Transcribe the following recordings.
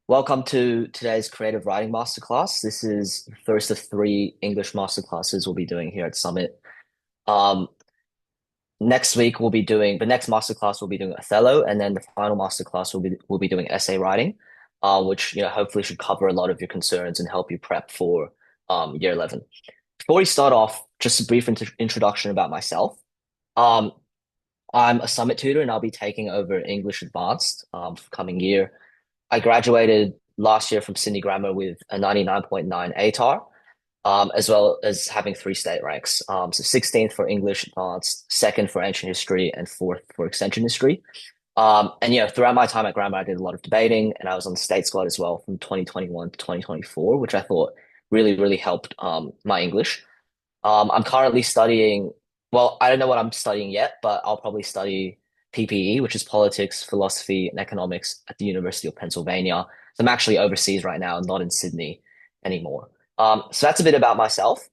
Welcome to today's Creative Writing Masterclass. This is the first of three English masterclasses we'll be doing here at Summit. Um, Next week the next masterclass we'll be doing Othello, and then the final masterclass we'll be doing essay writing, which hopefully should cover a lot of your concerns and help you prep for year 11. Before we start off, just a brief introduction about myself. Um, I'm a Summit tutor and I'll be taking over English Advanced for coming year. I graduated last year from Sydney Grammar with a 99.9 ATAR, as well as having three state ranks. So 16th for English Advanced, second for Ancient History, and fourth for Extension History. And throughout my time at Grammar, I did a lot of debating, and I was on the state squad as well from 2021 to 2024, which I thought really helped my English. I'm currently studying, well, I don't know what I'm studying yet, but I'll probably study PPE, which is politics, philosophy, and economics at the University of Pennsylvania. So I'm actually overseas right now, not in Sydney anymore. So that's a bit about myself.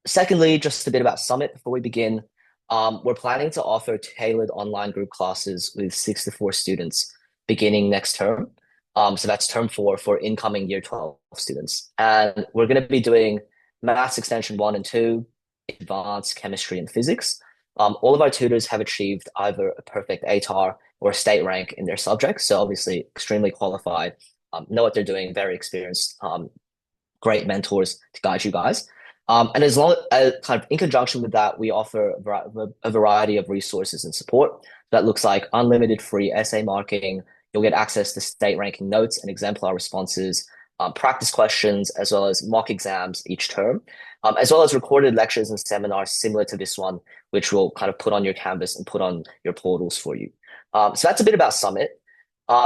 Secondly, just a bit about Summit before we begin. We're planning to offer tailored online group classes with 6 to 4 students beginning next term. So that's term 4 for incoming year 12 students. And we're going to be doing Maths Extension 1 and 2, Advanced Chemistry and Physics. All of our tutors have achieved either a perfect ATAR or a state rank in their subjects. So obviously extremely qualified, know what they're doing, very experienced, great mentors to guide you guys. And as long as kind of in conjunction with that, we offer a variety of resources and support. That looks like unlimited free essay marking. You'll get access to state ranking notes and exemplar responses, practice questions, as well as mock exams each term, as well as recorded lectures and seminars similar to this one, which we'll kind of put on your Canvas and put on your portals for you. So that's a bit about Summit.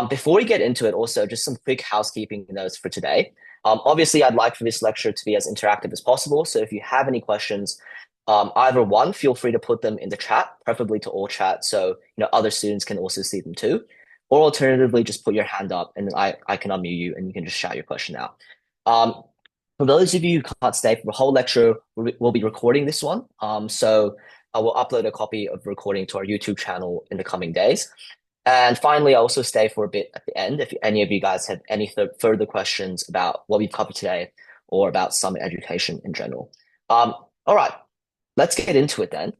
Before we get into it, also just some quick housekeeping notes for today. Obviously, I'd like for this lecture to be as interactive as possible. So if you have any questions, either one, feel free to put them in the chat, preferably to all chat, so other students can also see them too. Or alternatively, just put your hand up and I can unmute you and you can just shout your question out. For those of you who can't stay for the whole lecture, we'll be recording this one. So I will upload a copy of the recording to our YouTube channel in the coming days. And finally, I'll also stay for a bit at the end if any of you guys have any further questions about what we've covered today or about Summit education in general. All right, let's get into it then.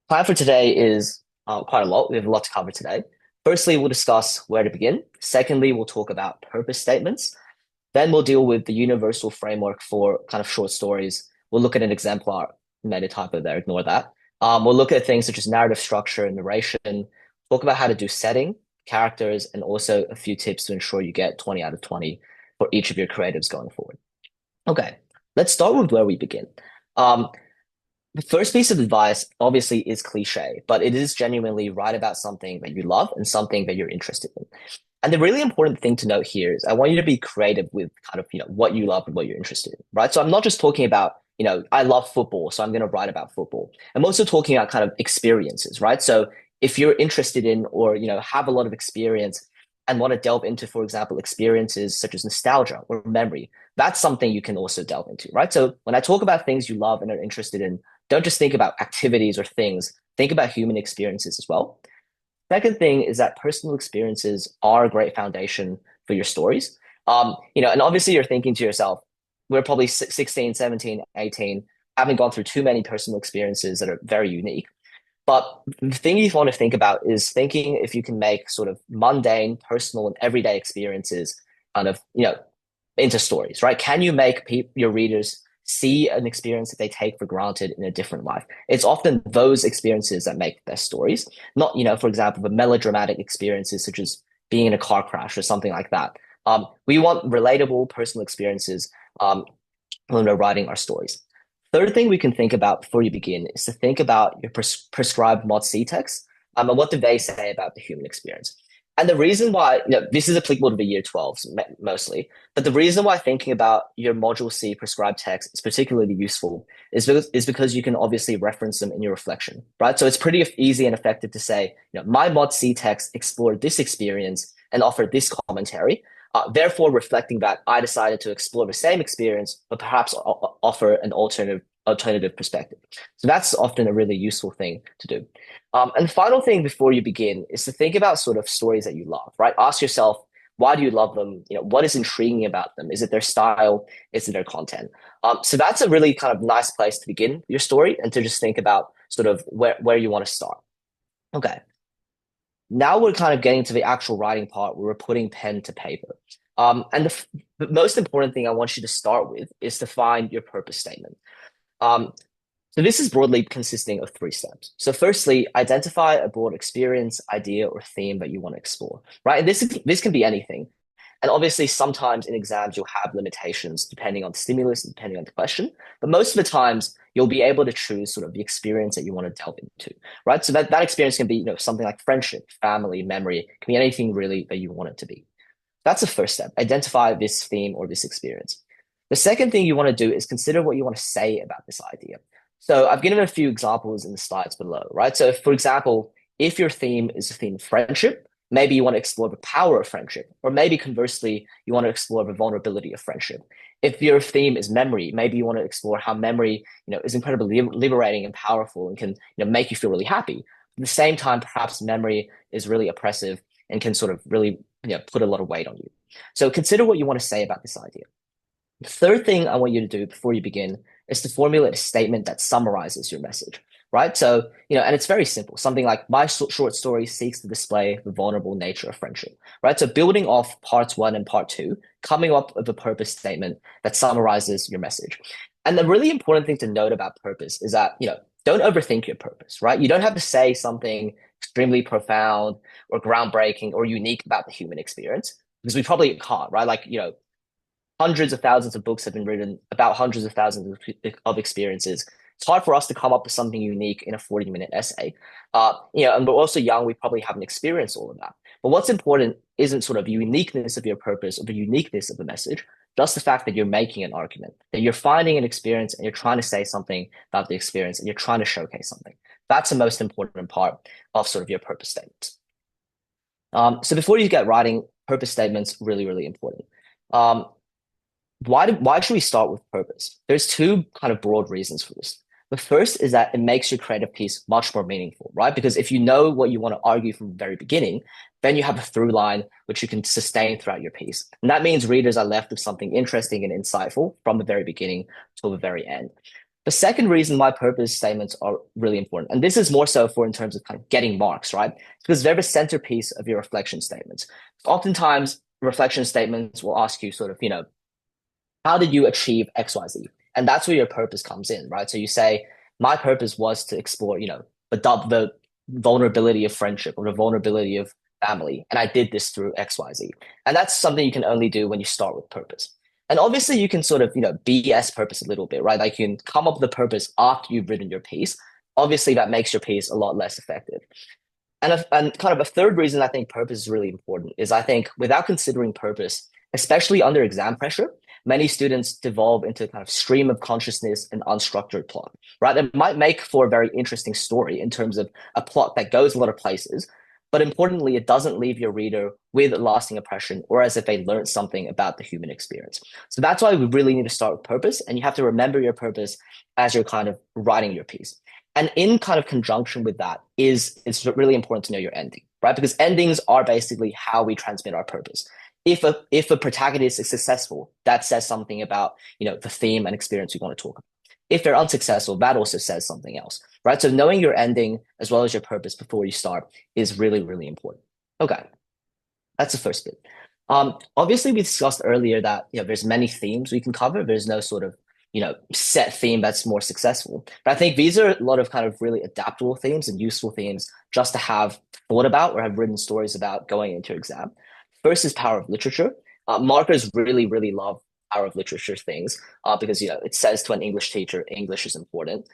Plan for today is quite a lot. We have a lot to cover today. Firstly, we'll discuss where to begin. Secondly, we'll talk about purpose statements. Then we'll deal with the universal framework for kind of short stories. We'll look at an exemplar, meta typo there, ignore that. We'll look at things such as narrative structure and narration, talk about how to do setting, characters, and also a few tips to ensure you get 20 out of 20 for each of your creatives going forward. Okay, let's start with where we begin. The first piece of advice obviously is cliche, but it is genuinely write about something that you love and something that you're interested in. And the really important thing to note here is I want you to be creative with kind of, what you love and what you're interested in, right? So I'm not just talking about, I love football, so I'm going to write about football. I'm also talking about kind of experiences, right? So if you're interested in or, have a lot of experience and want to delve into, for example, experiences such as nostalgia or memory, that's something you can also delve into, right? So when I talk about things you love and are interested in, don't just think about activities or things, think about human experiences as well. Second thing is that personal experiences are a great foundation for your stories. And obviously you're thinking to yourself, we're probably 16, 17, 18, haven't gone through too many personal experiences that are very unique. But the thing you want to think about is thinking if you can make sort of mundane, personal, and everyday experiences kind of, into stories, right? Can you make your readers see an experience that they take for granted in a different life? It's often those experiences that make the best stories, not, for example, the melodramatic experiences such as being in a car crash or something like that. We want relatable personal experiences when we're writing our stories. Third thing we can think about before you begin is to think about your prescribed Mod C text and what do they say about the human experience. And the reason why, this is applicable to the year 12s mostly, but the reason why thinking about your Module C prescribed text is particularly useful is because you can obviously reference them in your reflection, right? So it's pretty easy and effective to say, my Mod C text explored this experience and offered this commentary. Therefore, reflecting that, I decided to explore the same experience, but perhaps offer an alternative perspective. So that's often a really useful thing to do. And the final thing before you begin is to think about sort of stories that you love, right? Ask yourself, Why do you love them? What is intriguing about them? Is it their style? Is it their content? So that's a really kind of nice place to begin your story and to just think about sort of where you want to start. Okay. Now we're kind of getting to the actual writing part where we're putting pen to paper. And the most important thing I want you to start with is to find your purpose statement. Um, so this is broadly consisting of three steps. So firstly, identify a broad experience, idea, or theme that you want to explore, right? And this can be anything. And obviously, sometimes in exams, you'll have limitations depending on the stimulus, depending on the question. But most of the times, you'll be able to choose sort of the experience that you want to delve into, right? So that experience can be, something like friendship, family, memory, can be anything really that you want it to be. That's the first step. Identify this theme or this experience. The second thing you want to do is consider what you want to say about this idea. So I've given a few examples in the slides below, right? So for example, if your theme is a theme of friendship, maybe you want to explore the power of friendship, or maybe conversely, you want to explore the vulnerability of friendship. If your theme is memory, maybe you want to explore how memory, is incredibly liberating and powerful and can, make you feel really happy. At the same time, perhaps memory is really oppressive and can sort of really, put a lot of weight on you. So consider what you want to say about this idea. The third thing I want you to do before you begin is to formulate a statement that summarizes your message, right? So, and it's very simple. Something like my short story seeks to display the vulnerable nature of friendship, right? So building off parts one and part two, coming up with a purpose statement that summarizes your message. And the really important thing to note about purpose is that, don't overthink your purpose, right? You don't have to say something extremely profound or groundbreaking or unique about the human experience because we probably can't, right? Like, hundreds of thousands of books have been written about hundreds of thousands of experiences. It's hard for us to come up with something unique in a 40-minute essay. And we're also young, we probably haven't experienced all of that. But what's important isn't sort of the uniqueness of your purpose or the uniqueness of the message, just the fact that you're making an argument, that you're finding an experience and you're trying to say something about the experience and you're trying to showcase something. That's the most important part of sort of your purpose statements. So before you get writing, purpose statements really, really important. Why should we start with purpose? There's two kind of broad reasons for this. The first is that it makes your creative piece much more meaningful, right? Because if you know what you want to argue from the very beginning, then you have a through line which you can sustain throughout your piece. And that means readers are left with something interesting and insightful from the very beginning till the very end. The second reason why purpose statements are really important, and this is more so for in terms of kind of getting marks, right? Because they're the centerpiece of your reflection statements. Oftentimes, reflection statements will ask you sort of, how did you achieve XYZ? And that's where your purpose comes in, right? So you say, my purpose was to explore, the vulnerability of friendship or the vulnerability of family. And I did this through XYZ. And that's something you can only do when you start with purpose. And obviously you can sort of, BS purpose a little bit, right? Like you can come up with a purpose after you've written your piece. Obviously that makes your piece a lot less effective. And kind of a third reason I think purpose is really important is I think without considering purpose, especially under exam pressure, many students devolve into kind of stream of consciousness and unstructured plot, right? It might make for a very interesting story in terms of a plot that goes a lot of places, but importantly, it doesn't leave your reader with a lasting impression or as if they learned something about the human experience. So that's why we really need to start with purpose, and you have to remember your purpose as you're kind of writing your piece. And in kind of conjunction with that it's really important to know your ending, right? Because endings are basically how we transmit our purpose. If a protagonist is successful, that says something about, the theme and experience we want to talk about. If they're unsuccessful, that also says something else, right? So knowing your ending as well as your purpose before you start is really, really important. Okay, that's the first bit. Obviously, we discussed earlier that there's many themes we can cover. There's no sort of set theme that's more successful. But I think these are a lot of kind of really adaptable themes and useful themes just to have thought about or have written stories about going into your exam. First is power of literature. Markers really, really love power of literature things because it says to an English teacher, English is important.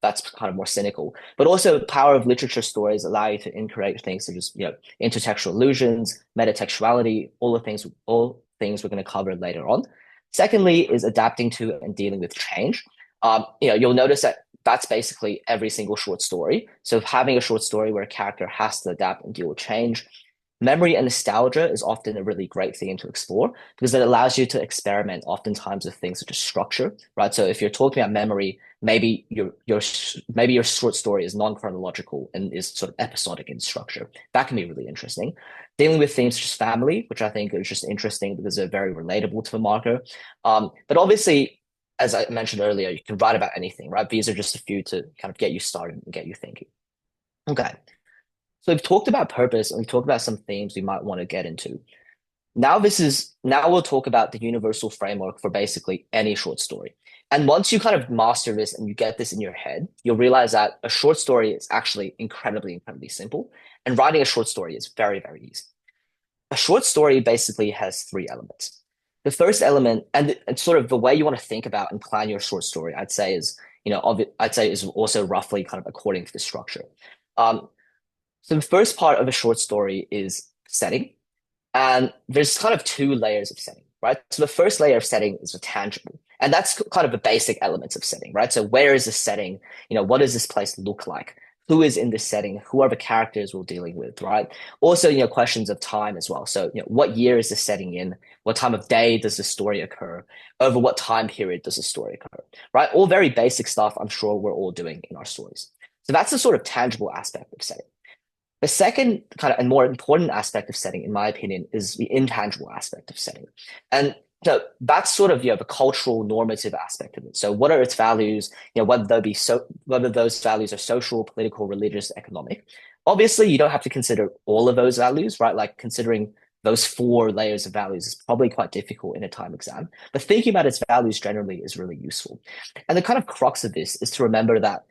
That's kind of more cynical. But also, power of literature stories allow you to integrate things such as intertextual allusions, metatextuality, all things we're going to cover later on. Secondly, is adapting to and dealing with change. You'll notice that that's basically every single short story. So having a short story where a character has to adapt and deal with change. Memory and nostalgia is often a really great theme to explore because it allows you to experiment oftentimes with things such as structure, right? So if you're talking about memory, maybe your short story is non-chronological and is sort of episodic in structure. That can be really interesting. dealing with themes such as family, which I think is just interesting because they're very relatable to the marker. But obviously, as I mentioned earlier, you can write about anything, right? These are just a few to kind of get you started and get you thinking. Okay. So we've talked about purpose and we've talked about some themes we might want to get into. Now we'll talk about the universal framework for basically any short story. And once you kind of master this and you get this in your head, you'll realize that a short story is actually incredibly, incredibly simple. And writing a short story is very, very easy. A short story basically has three elements. The first element, and sort of the way you want to think about and plan your short story, I'd say is also roughly kind of according to the structure. Um, so the first part of a short story is setting. And there's kind of two layers of setting, right? So the first layer of setting is the tangible. And that's kind of the basic elements of setting, right? So where is the setting? What does this place look like? Who is in this setting? Who are the characters we're dealing with, right? Also, questions of time as well. So, what year is the setting in? What time of day does the story occur? Over what time period does the story occur, right? All very basic stuff I'm sure we're all doing in our stories. So that's the sort of tangible aspect of setting. The second kind of and more important aspect of setting, in my opinion, is the intangible aspect of setting. And that's sort of the cultural normative aspect of it. So what are its values, whether those values are social, political, religious, economic. Obviously, you don't have to consider all of those values, right? Like considering those four layers of values is probably quite difficult in a time exam. But thinking about its values generally is really useful. And the kind of crux of this is to remember that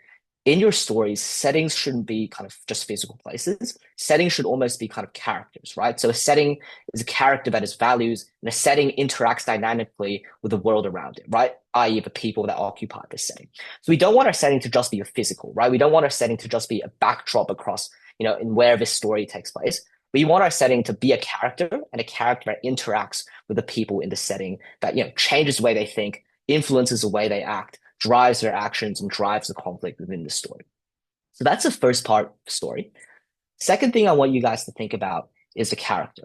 in your stories, settings shouldn't be kind of just physical places. Settings should almost be kind of characters, right? So a setting is a character that has values, and a setting interacts dynamically with the world around it, right? I.e., the people that occupy this setting. So we don't want our setting to just be a physical, right? We don't want our setting to just be a backdrop across, in where this story takes place. We want our setting to be a character and a character that interacts with the people in the setting that, changes the way they think, influences the way they act, drives their actions and drives the conflict within the story. So that's the first part of the story. Second thing I want you guys to think about is the character.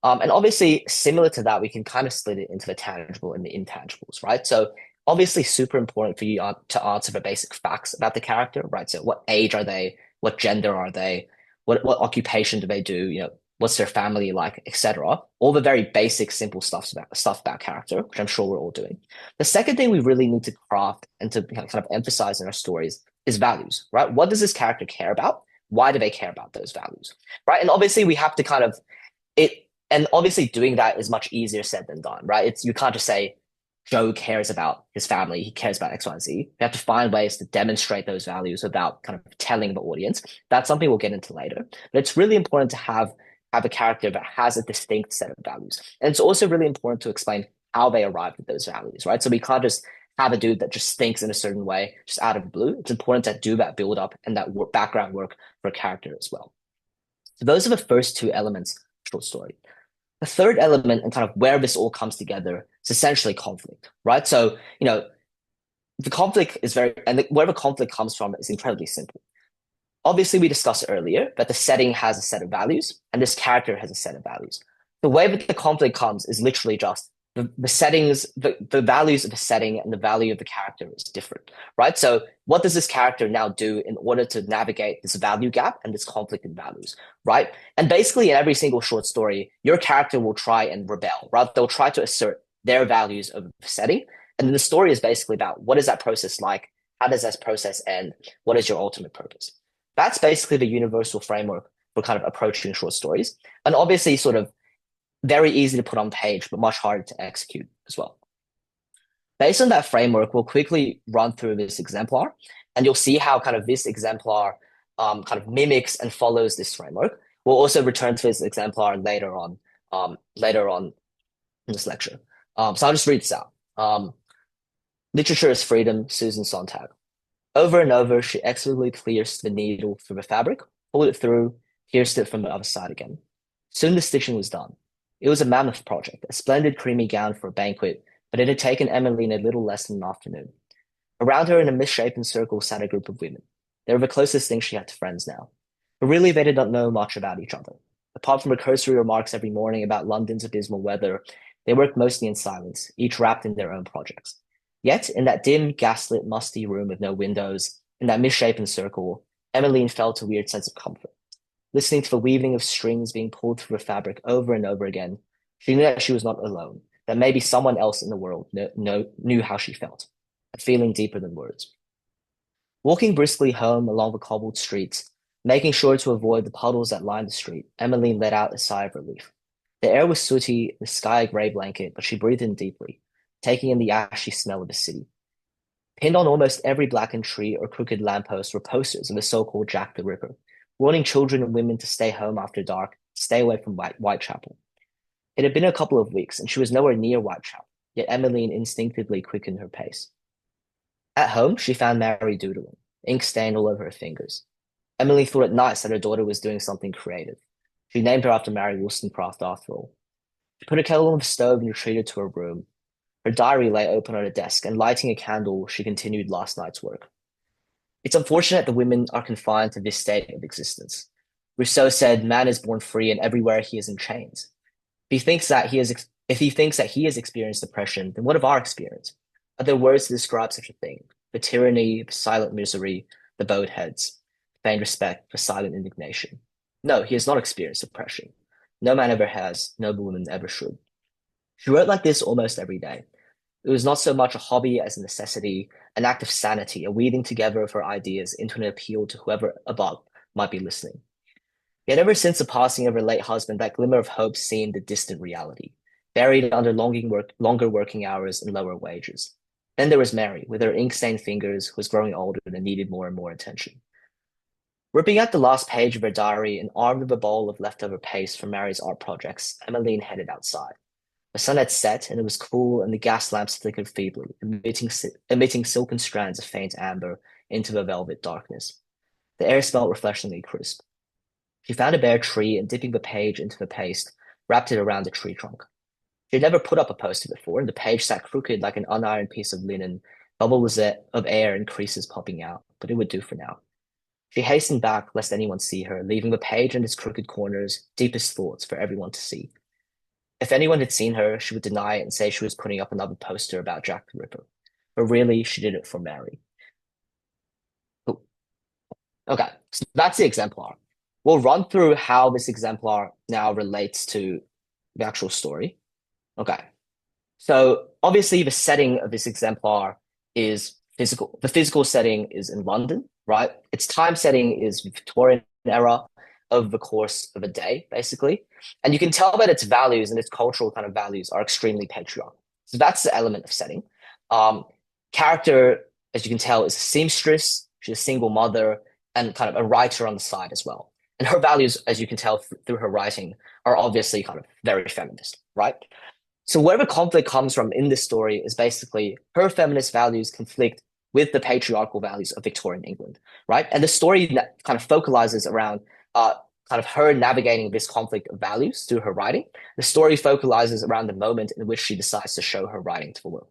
And obviously, similar to that, we can kind of split it into the tangible and the intangibles, right? So obviously super important for you to answer the basic facts about the character, right? So what age are they? What gender are they? What occupation do they do? What's their family like, etc. All the very basic, simple stuff about character, which I'm sure we're all doing. The second thing we really need to craft and to kind of emphasize in our stories is values, right? What does this character care about? Why do they care about those values, right? And obviously, we have to kind of and obviously doing that is much easier said than done, right? You can't just say Joe cares about his family, he cares about X, Y, and Z. You have to find ways to demonstrate those values without kind of telling the audience. That's something we'll get into later. But it's really important to have a character that has a distinct set of values. And it's also really important to explain how they arrived at those values, right? So we can't just have a dude that just thinks in a certain way, just out of the blue. It's important to do that build up and that background work for a character as well. So those are the first two elements of short story. The third element and kind of where this all comes together is essentially conflict, right? So, the conflict is where the conflict comes from is incredibly simple. Obviously, we discussed earlier that the setting has a set of values and this character has a set of values. The way that the conflict comes is literally just the settings, the values of the setting and the value of the character is different, right? So what does this character now do in order to navigate this value gap and this conflict in values, right? And basically in every single short story, your character will try and rebel, right? They'll try to assert their values of the setting. And then the story is basically about what is that process like? How does that process end? What is your ultimate purpose? That's basically the universal framework for kind of approaching short stories. And obviously sort of very easy to put on page, but much harder to execute as well. Based on that framework, we'll quickly run through this exemplar, and you'll see how kind of this exemplar kind of mimics and follows this framework. We'll also return to this exemplar later on in this lecture. So I'll just read this out. Literature is freedom, Susan Sontag. Over and over, she expertly pierced the needle through the fabric, pulled it through, pierced it from the other side again. Soon the stitching was done. It was a mammoth project, a splendid creamy gown for a banquet, but it had taken Emmeline a little less than an afternoon. Around her in a misshapen circle sat a group of women. They were the closest thing she had to friends now. But really they did not know much about each other. Apart from her cursory remarks every morning about London's abysmal weather, they worked mostly in silence, each wrapped in their own projects. Yet, in that dim, gaslit, musty room with no windows, in that misshapen circle, Emmeline felt a weird sense of comfort. Listening to the weaving of strings being pulled through the fabric over and over again, she knew that she was not alone, that maybe someone else in the world knew how she felt, a feeling deeper than words. Walking briskly home along the cobbled streets, making sure to avoid the puddles that lined the street, Emmeline let out a sigh of relief. The air was sooty, the sky a grey blanket, but she breathed in deeply, taking in the ashy smell of the city. Pinned on almost every blackened tree or crooked lamppost were posters of the so-called Jack the Ripper, warning children and women to stay home after dark, stay away from Whitechapel. It had been a couple of weeks, and she was nowhere near Whitechapel, yet Emmeline instinctively quickened her pace. At home, she found Mary doodling, ink stained all over her fingers. Emily thought it nice that her daughter was doing something creative. She named her after Mary Wollstonecraft after all. She put a kettle on the stove and retreated to her room. Her diary lay open on her desk, and lighting a candle, she continued last night's work. It's unfortunate that women are confined to this state of existence. Rousseau said, "Man is born free, and everywhere he is in chains." If he thinks that he has experienced oppression, then what of our experience? Are there words to describe such a thing? The tyranny, the silent misery, the bowed heads, feigned respect, the silent indignation. No, he has not experienced oppression. No man ever has, no woman ever should. She wrote like this almost every day. It was not so much a hobby as a necessity, an act of sanity, a weaving together of her ideas into an appeal to whoever above might be listening. Yet ever since the passing of her late husband, that glimmer of hope seemed a distant reality, buried under longer working hours and lower wages. Then there was Mary, with her ink-stained fingers, who was growing older and needed more and more attention. Ripping out the last page of her diary and armed with a bowl of leftover paste from Mary's art projects, Emmeline headed outside. The sun had set, and it was cool, and the gas lamps flickered feebly, emitting silken strands of faint amber into the velvet darkness. The air smelled refreshingly crisp. She found a bare tree and, dipping the page into the paste, wrapped it around the tree trunk. She had never put up a poster before, and the page sat crooked like an unironed piece of linen, bubbles of air and creases popping out, but it would do for now. She hastened back lest anyone see her, leaving the page and its crooked corners, deepest thoughts for everyone to see. If anyone had seen her, she would deny it and say she was putting up another poster about Jack the Ripper. But really, she did it for Mary. Oh, okay, so that's the exemplar. We'll run through how this exemplar now relates to the actual story. Okay. So obviously the setting of this exemplar is physical. The physical setting is in London, right? Its time setting is Victorian era over the course of a day, basically. And you can tell that its values and its cultural kind of values are extremely patriarchal. So that's the element of setting. Um, Character, as you can tell, is a seamstress. She's a single mother and kind of a writer on the side as well. And her values, as you can tell through her writing, are obviously kind of very feminist, right? So where the conflict comes from in this story is basically her feminist values conflict with the patriarchal values of Victorian England, right? And the story kind of focalizes around kind of her navigating this conflict of values through her writing. The story focalizes around the moment in which she decides to show her writing to the world.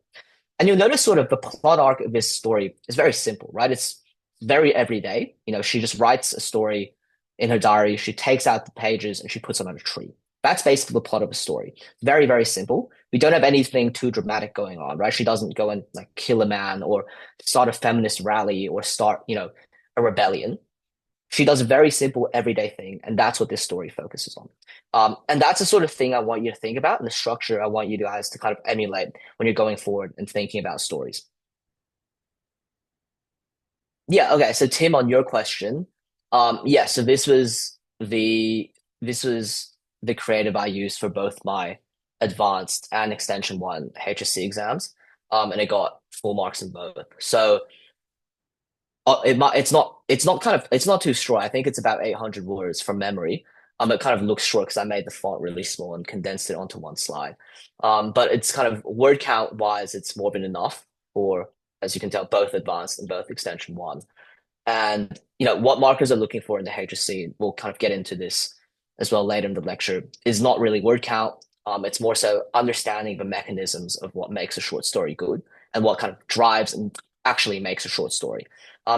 And you'll notice sort of the plot arc of this story is very simple, right? It's very everyday. You know, she just writes a story in her diary. She takes out the pages and she puts them on a tree. That's basically the plot of a story. Very, very simple. We don't have anything too dramatic going on, right? She doesn't go and like kill a man or start a feminist rally or start, a rebellion. She does a very simple everyday thing, and that's what this story focuses on. And that's the sort of thing I want you to think about, and the structure I want you guys to kind of emulate when you're going forward and thinking about stories. Yeah, okay. So Tim, on your question, yeah, so this was the creative I used for both my advanced and extension one HSC exams. And it got full marks in both. So it's not too short. I think it's about 800 words from memory. It kind of looks short because I made the font really small and condensed it onto one slide. But it's kind of word count wise, it's more than enough for, as you can tell, both advanced and both extension one. And what markers are looking for in the HSC, we'll kind of get into this as well later in the lecture, is not really word count. It's more so understanding the mechanisms of what makes a short story good and what kind of drives and actually makes a short story.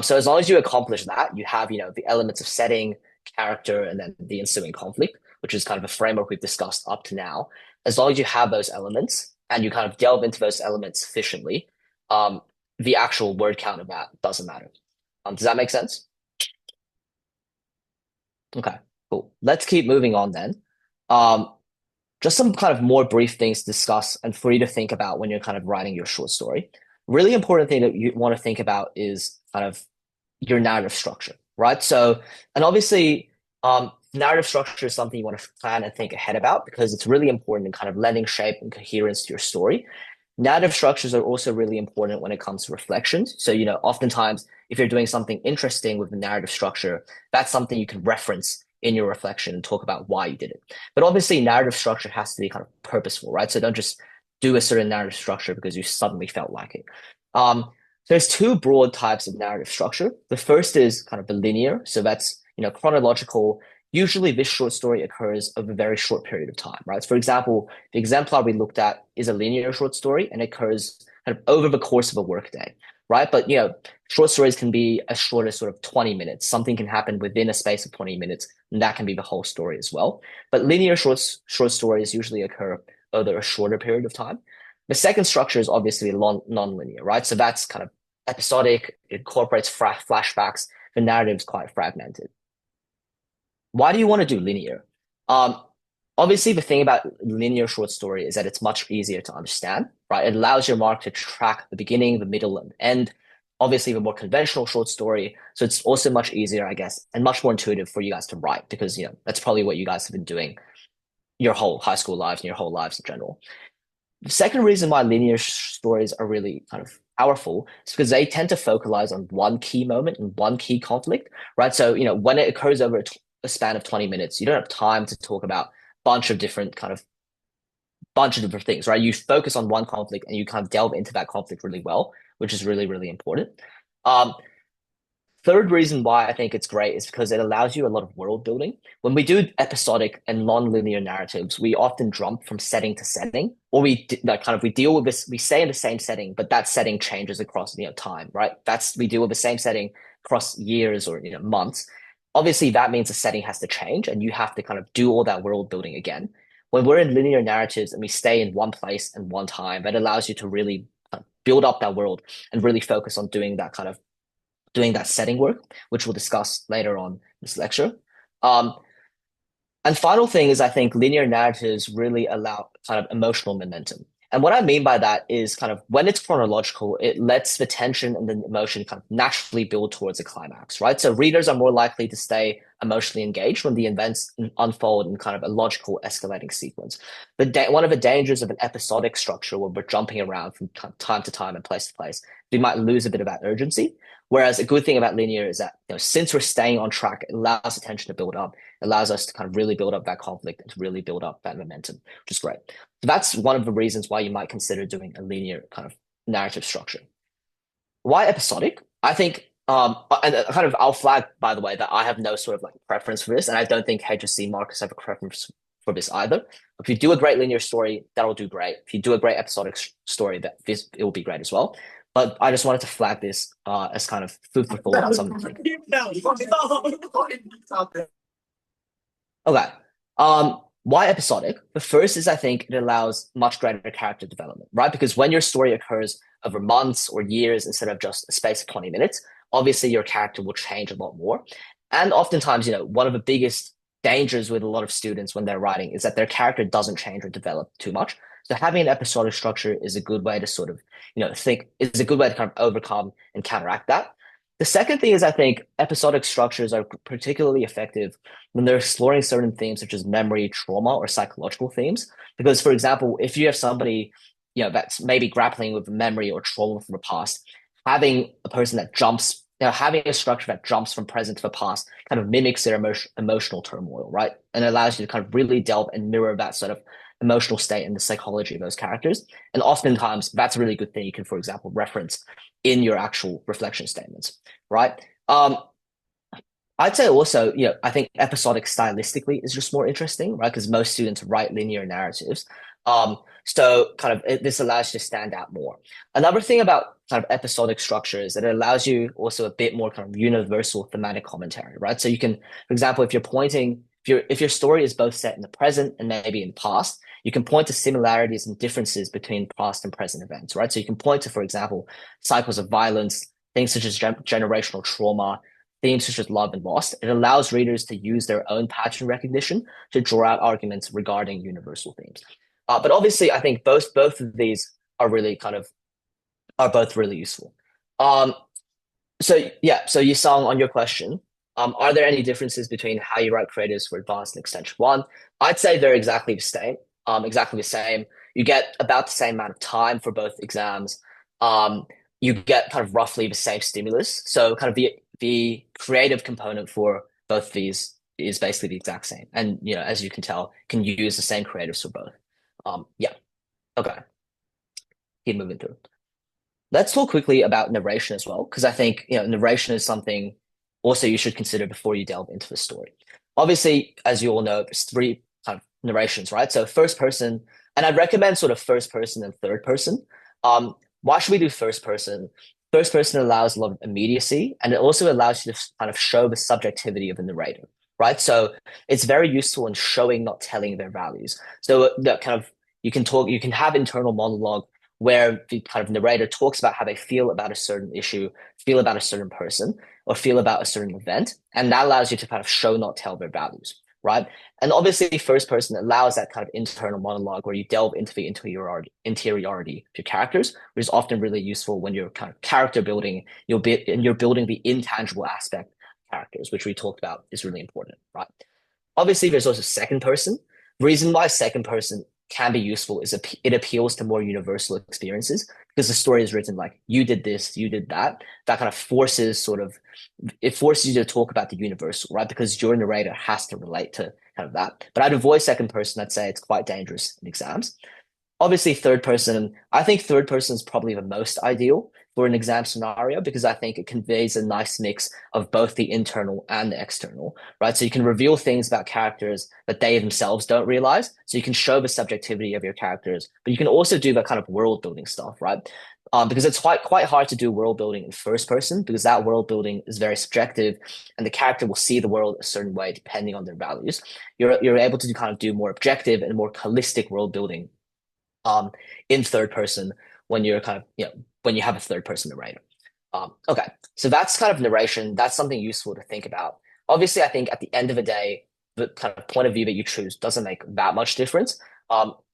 So as long as you accomplish that, you have, the elements of setting, character, and then the ensuing conflict, which is kind of a framework we've discussed up to now. As long as you have those elements and you kind of delve into those elements sufficiently, the actual word count of that doesn't matter. Does that make sense? Okay. Cool. Let's keep moving on then. Um, just some kind of more brief things to discuss and for you to think about when you're kind of writing your short story. Really important thing that you want to think about is kind of your narrative structure, right? So, and obviously, narrative structure is something you want to plan and think ahead about because it's really important in kind of lending shape and coherence to your story. Narrative structures are also really important when it comes to reflections. So, oftentimes, if you're doing something interesting with the narrative structure, that's something you can reference in your reflection and talk about why you did it. But obviously, narrative structure has to be kind of purposeful, right? So don't just do a certain narrative structure because you suddenly felt like it. Um, there's two broad types of narrative structure. The first is kind of the linear. So that's, chronological. Usually this short story occurs over a very short period of time, right? So for example, the exemplar we looked at is a linear short story and occurs kind of over the course of a workday, right? But, short stories can be as short as sort of 20 minutes. Something can happen within a space of 20 minutes, and that can be the whole story as well. But linear short stories usually occur over a shorter period of time. The second structure is obviously non-linear, right? So that's kind of episodic, it incorporates flashbacks, the narrative is quite fragmented. Why do you want to do linear? Um, Obviously, the thing about linear short story is that it's much easier to understand, right? It allows your mark to track the beginning, the middle, and the end. Obviously, the more conventional short story, so it's also much easier, I guess, and much more intuitive for you guys to write because that's probably what you guys have been doing your whole high school lives and your whole lives in general. The second reason why linear stories are really kind of powerful is because they tend to focalize on one key moment and one key conflict, right? So, when it occurs over a span of 20 minutes, you don't have time to talk about bunch of different things, right? You focus on one conflict and you kind of delve into that conflict really well, which is really, really important. Um, Third reason why I think it's great is because it allows you a lot of world building. When we do episodic and non-linear narratives, we often jump from setting to setting, or we deal with this. We stay in the same setting, but that setting changes across time, right? We deal with the same setting across years or months. Obviously, that means the setting has to change, and you have to kind of do all that world building again. When we're in linear narratives and we stay in one place and one time, that allows you to really build up that world and really focus on doing that setting work, which we'll discuss later on this lecture. Um, and final thing is I think linear narratives really allow kind of emotional momentum. And what I mean by that is kind of when it's chronological, it lets the tension and the emotion kind of naturally build towards a climax, right? So readers are more likely to stay emotionally engaged when the events unfold in kind of a logical escalating sequence. But one of the dangers of an episodic structure where we're jumping around from time to time and place to place, we might lose a bit of that urgency. Whereas a good thing about linear is that since we're staying on track, it allows attention to build up, it allows us to kind of really build up that conflict and to really build up that momentum, which is great. So that's one of the reasons why you might consider doing a linear kind of narrative structure. Why episodic? I think, and kind of I'll flag, by the way, that I have no sort of like preference for this, and I don't think HSC markers have a preference for this either. If you do a great linear story, that'll do great. If you do a great episodic story, it will be great as well. But I just wanted to flag this as kind of food for thought and something to think about. Okay. Why episodic? The first is I think it allows much greater character development, right? Because when your story occurs over months or years instead of just a space of 20 minutes, obviously your character will change a lot more. And oftentimes, one of the biggest dangers with a lot of students when they're writing is that their character doesn't change or develop too much. So having an episodic structure is a good way to sort of, is a good way to kind of overcome and counteract that. The second thing is I think episodic structures are particularly effective when they're exploring certain themes such as memory, trauma, or psychological themes. Because, for example, if you have somebody, that's maybe grappling with memory or trauma from the past, having a person that jumps, having a structure that jumps from present to the past kind of mimics their emotional turmoil, right? And allows you to kind of really delve and mirror that sort of emotional state and the psychology of those characters. And oftentimes that's a really good thing you can, for example, reference in your actual reflection statements, right? I'd say also, I think episodic stylistically is just more interesting, right? Because most students write linear narratives. So kind of this allows you to stand out more. Another thing about kind of episodic structure is that it allows you also a bit more kind of universal thematic commentary, right? So you can, for example, if your story is both set in the present and maybe in the past, you can point to similarities and differences between past and present events, right? So you can point to, for example, cycles of violence, things such as generational trauma, themes such as love and loss, it allows readers to use their own pattern recognition to draw out arguments regarding universal themes. But obviously, I think both of these are really kind of are both really useful. Um, so yeah, so Yisong, on your question, are there any differences between how you write creatives for advanced and extension one? I'd say they're exactly the same. Exactly the same. You get about the same amount of time for both exams. Um, you get kind of roughly the same stimulus. So kind of the creative component for both these is basically the exact same. And as you can tell, can use the same creatives for both. Yeah. Okay. Keep moving through. Let's talk quickly about narration as well, because I think narration is something also you should consider before you delve into the story. Obviously, as you all know, there's three kind of narrations, right? So first person, and I'd recommend sort of first person and third person. Why should we do first person? First person allows a lot of immediacy, and it also allows you to kind of show the subjectivity of the narrator, right? So it's very useful in showing, not telling their values. So that kind of you can have internal monologue where the kind of narrator talks about how they feel about a certain issue, feel about a certain person, or feel about a certain event. And that allows you to kind of show, not tell their values, right? And obviously, first person allows that kind of internal monologue where you delve into the interiority of your characters, which is often really useful when you're kind of character building, and you're building the intangible aspect of characters, which we talked about is really important, right? Obviously, there's also second person. The reason why second person can be useful is it appeals to more universal experiences because the story is written like you did this, you did that. That kind of forces you to talk about the universal, right? Because your narrator has to relate to kind of that. But I'd avoid second person. I'd say it's quite dangerous in exams. Obviously, third person, I think third person is probably the most ideal for an exam scenario because I think it conveys a nice mix of both the internal and the external, right? So you can reveal things about characters that they themselves don't realize. So you can show the subjectivity of your characters, but you can also do that kind of world building stuff, right? Because it's quite hard to do world building in first person because that world building is very subjective, and the character will see the world a certain way depending on their values. You're able to kind of do more objective and more holistic world building in third person when you're kind of when you have a third person narrator. Okay, so that's kind of narration. That's something useful to think about. Obviously, I think at the end of the day, the kind of point of view that you choose doesn't make that much difference.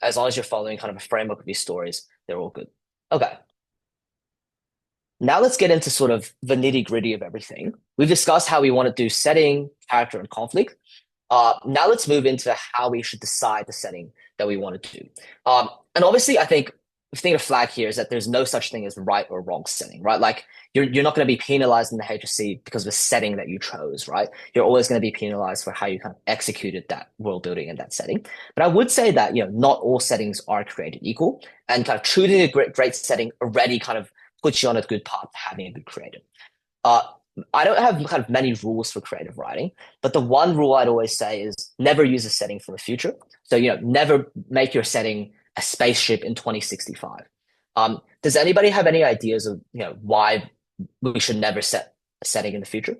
As long as you're following kind of a framework of these stories, they're all good. Okay, now let's get into sort of the nitty gritty of everything. We've discussed how we want to do setting, character, and conflict. Now let's move into how we should decide the setting that we want to do. And obviously, I think the thing to flag here is that there's no such thing as right or wrong setting, right? Like you're not going to be penalized in the HSC because of the setting that you chose, right? You're always going to be penalized for how you kind of executed that world building in that setting. But I would say that not all settings are created equal, and kind of choosing a great setting already kind of puts you on a good path to having a good creative. Uh, I don't have kind of many rules for creative writing, but the one rule I'd always say is never use a setting from the future. So, never make your setting a spaceship in 2065. Does anybody have any ideas of, why we should never set a setting in the future?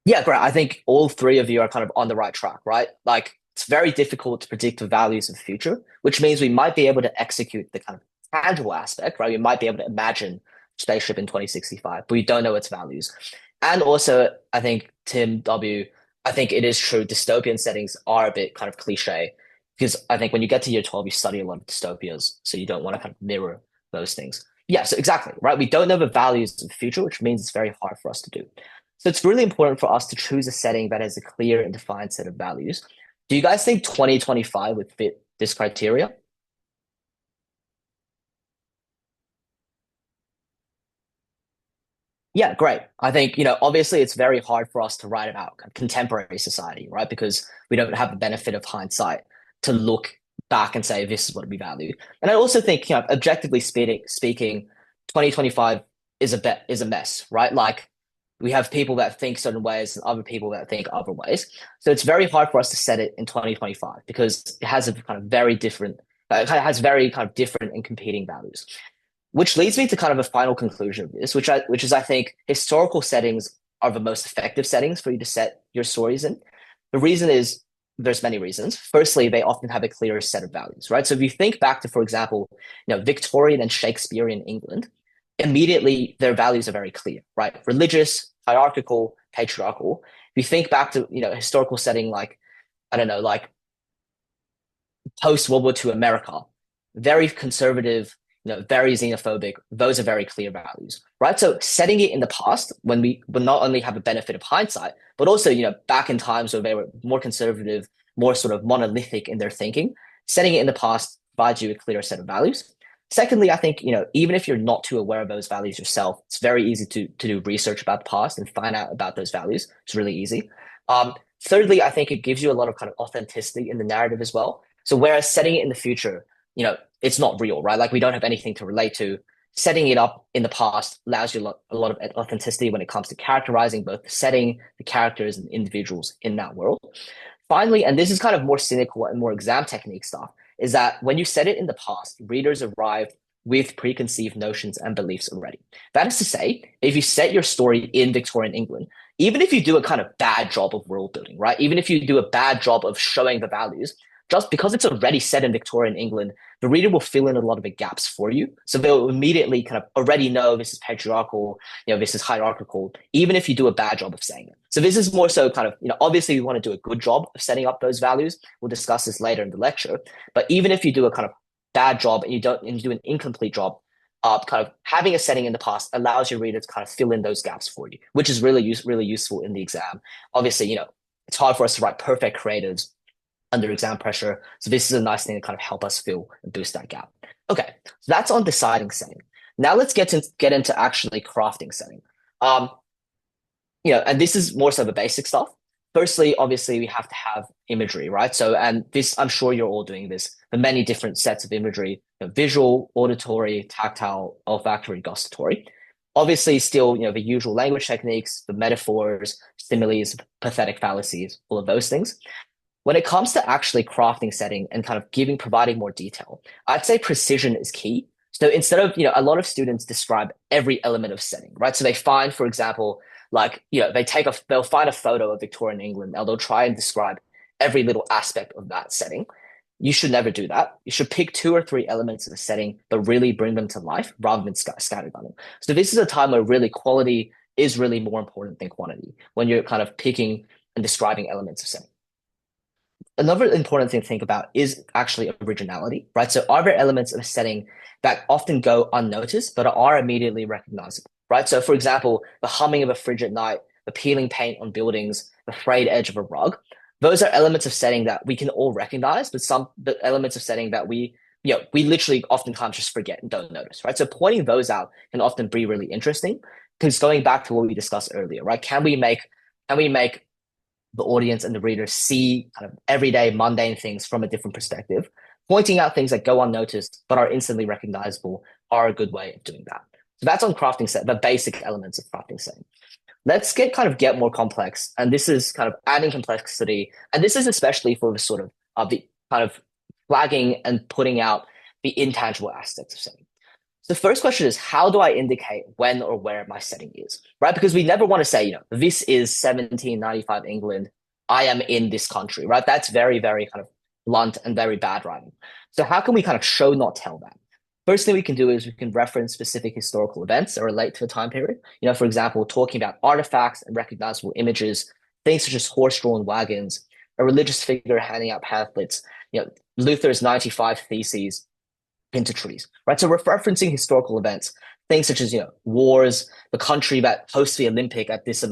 Yeah, great. I think all three of you are kind of on the right track, right? Like it's very difficult to predict the values of the future, which means we might be able to execute the kind of tangible aspect, right? We might be able to imagine spaceship in 2065, but we don't know its values. And also, I think Tim W, I think it is true. Dystopian settings are a bit kind of cliche because I think when you get to year 12, you study a lot of dystopias, so you don't want to kind of mirror those things. Yeah, so exactly, right? We don't know the values of the future, which means it's very hard for us to do. So it's really important for us to choose a setting that has a clear and defined set of values. Do you guys think 2025 would fit this criteria? Yeah, great. I think, obviously it's very hard for us to write about contemporary society, right? Because we don't have the benefit of hindsight to look back and say this is what we value. And I also think, objectively speaking, 2025 is a mess, right? Like we have people that think certain ways and other people that think other ways. So it's very hard for us to set it in 2025 because it has a kind of very different, it has very kind of different and competing values. Which leads me to kind of a final conclusion of this, which is I think historical settings are the most effective settings for you to set your stories in. The reason is there's many reasons. Firstly, they often have a clearer set of values, right? So if you think back to, for example, Victorian and Shakespearean England, immediately their values are very clear, right? Religious, hierarchical, patriarchal. If you think back to, historical setting like, I don't know, like post World War II America, very conservative, very xenophobic. Those are very clear values, right? So setting it in the past when we would not only have a benefit of hindsight, but also, back in times where they were more conservative, more sort of monolithic in their thinking, setting it in the past provides you a clearer set of values. Secondly, I think, even if you're not too aware of those values yourself, it's very easy to do research about the past and find out about those values. It's really easy. Thirdly, I think it gives you a lot of kind of authenticity in the narrative as well. So whereas setting it in the future, it's not real, right? Like we don't have anything to relate to. Setting it up in the past allows you a lot of authenticity when it comes to characterizing both the setting, the characters, and individuals in that world. Finally, and this is kind of more cynical and more exam technique stuff, is that when you set it in the past, readers arrive with preconceived notions and beliefs already. That is to say, if you set your story in Victorian England, even if you do a kind of bad job of world building, right? Even if you do a bad job of showing the values, just because it's already set in Victorian England, the reader will fill in a lot of the gaps for you. So they'll immediately kind of already know this is patriarchal, this is hierarchical, even if you do a bad job of saying it. So this is more so kind of, obviously we want to do a good job of setting up those values. We'll discuss this later in the lecture. But even if you do a kind of bad job and you do an incomplete job, kind of having a setting in the past allows your reader to kind of fill in those gaps for you, which is really useful in the exam. Obviously, it's hard for us to write perfect creatives under exam pressure. So this is a nice thing to kind of help us fill and boost that gap. Okay, so that's on deciding setting. Now let's get into actually crafting setting. And this is more so the basic stuff. Firstly, obviously, we have to have imagery, right? So, and this, I'm sure you're all doing this, the many different sets of imagery, visual, auditory, tactile, olfactory, gustatory. Obviously, still, the usual language techniques, the metaphors, similes, pathetic fallacies, all of those things. When it comes to actually crafting setting and kind of providing more detail, I'd say precision is key. So instead of, a lot of students describe every element of setting, right? So they find, for example, like, they'll find a photo of Victorian England and they'll try and describe every little aspect of that setting. You should never do that. You should pick 2 or 3 elements of the setting, but really bring them to life rather than scattered on them. So this is a time where really quality is really more important than quantity when you're kind of picking and describing elements of setting. Another important thing to think about is actually originality, right? So are there elements of a setting that often go unnoticed, but are immediately recognizable, right? So for example, the humming of a fridge at night, the peeling paint on buildings, the frayed edge of a rug, those are elements of setting that we can all recognize, but some elements of setting that we literally oftentimes just forget and don't notice, right? So pointing those out can often be really interesting because going back to what we discussed earlier, right? Can we make the audience and the reader see kind of everyday mundane things from a different perspective? Pointing out things that go unnoticed but are instantly recognizable are a good way of doing that. So that's on crafting set, the basic elements of crafting setting. Let's get more complex, and this is kind of adding complexity, and this is especially for the sort of the kind of flagging and putting out the intangible aspects of setting. So the first question is, how do I indicate when or where my setting is, right? Because we never want to say, this is 1795 England. I am in this country, right? That's very, very kind of blunt and very bad writing. So how can we kind of show, not tell that? First thing we can do is we can reference specific historical events that relate to a time period. For example, talking about artifacts and recognizable images, things such as horse-drawn wagons, a religious figure handing out pamphlets, Luther's 95 Theses into trees, right? So we're referencing historical events, things such as, wars, the country that hosts the Olympic at this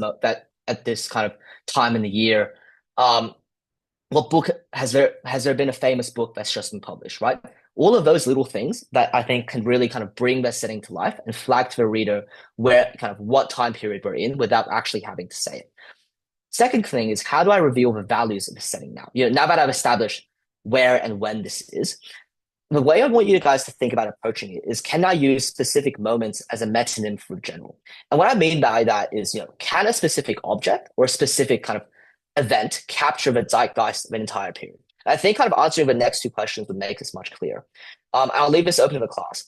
kind of time in the year. What book has there been a famous book that's just been published, right? All of those little things that I think can really kind of bring that setting to life and flag to the reader where kind of what time period we're in without actually having to say it. Second thing is, how do I reveal the values of the setting now? Now that I've established where and when this is, the way I want you guys to think about approaching it is, can I use specific moments as a metonym for general? And what I mean by that is, can a specific object or a specific kind of event capture the zeitgeist of an entire period? And I think kind of answering the next 2 questions would make this much clearer. I'll leave this open to the class.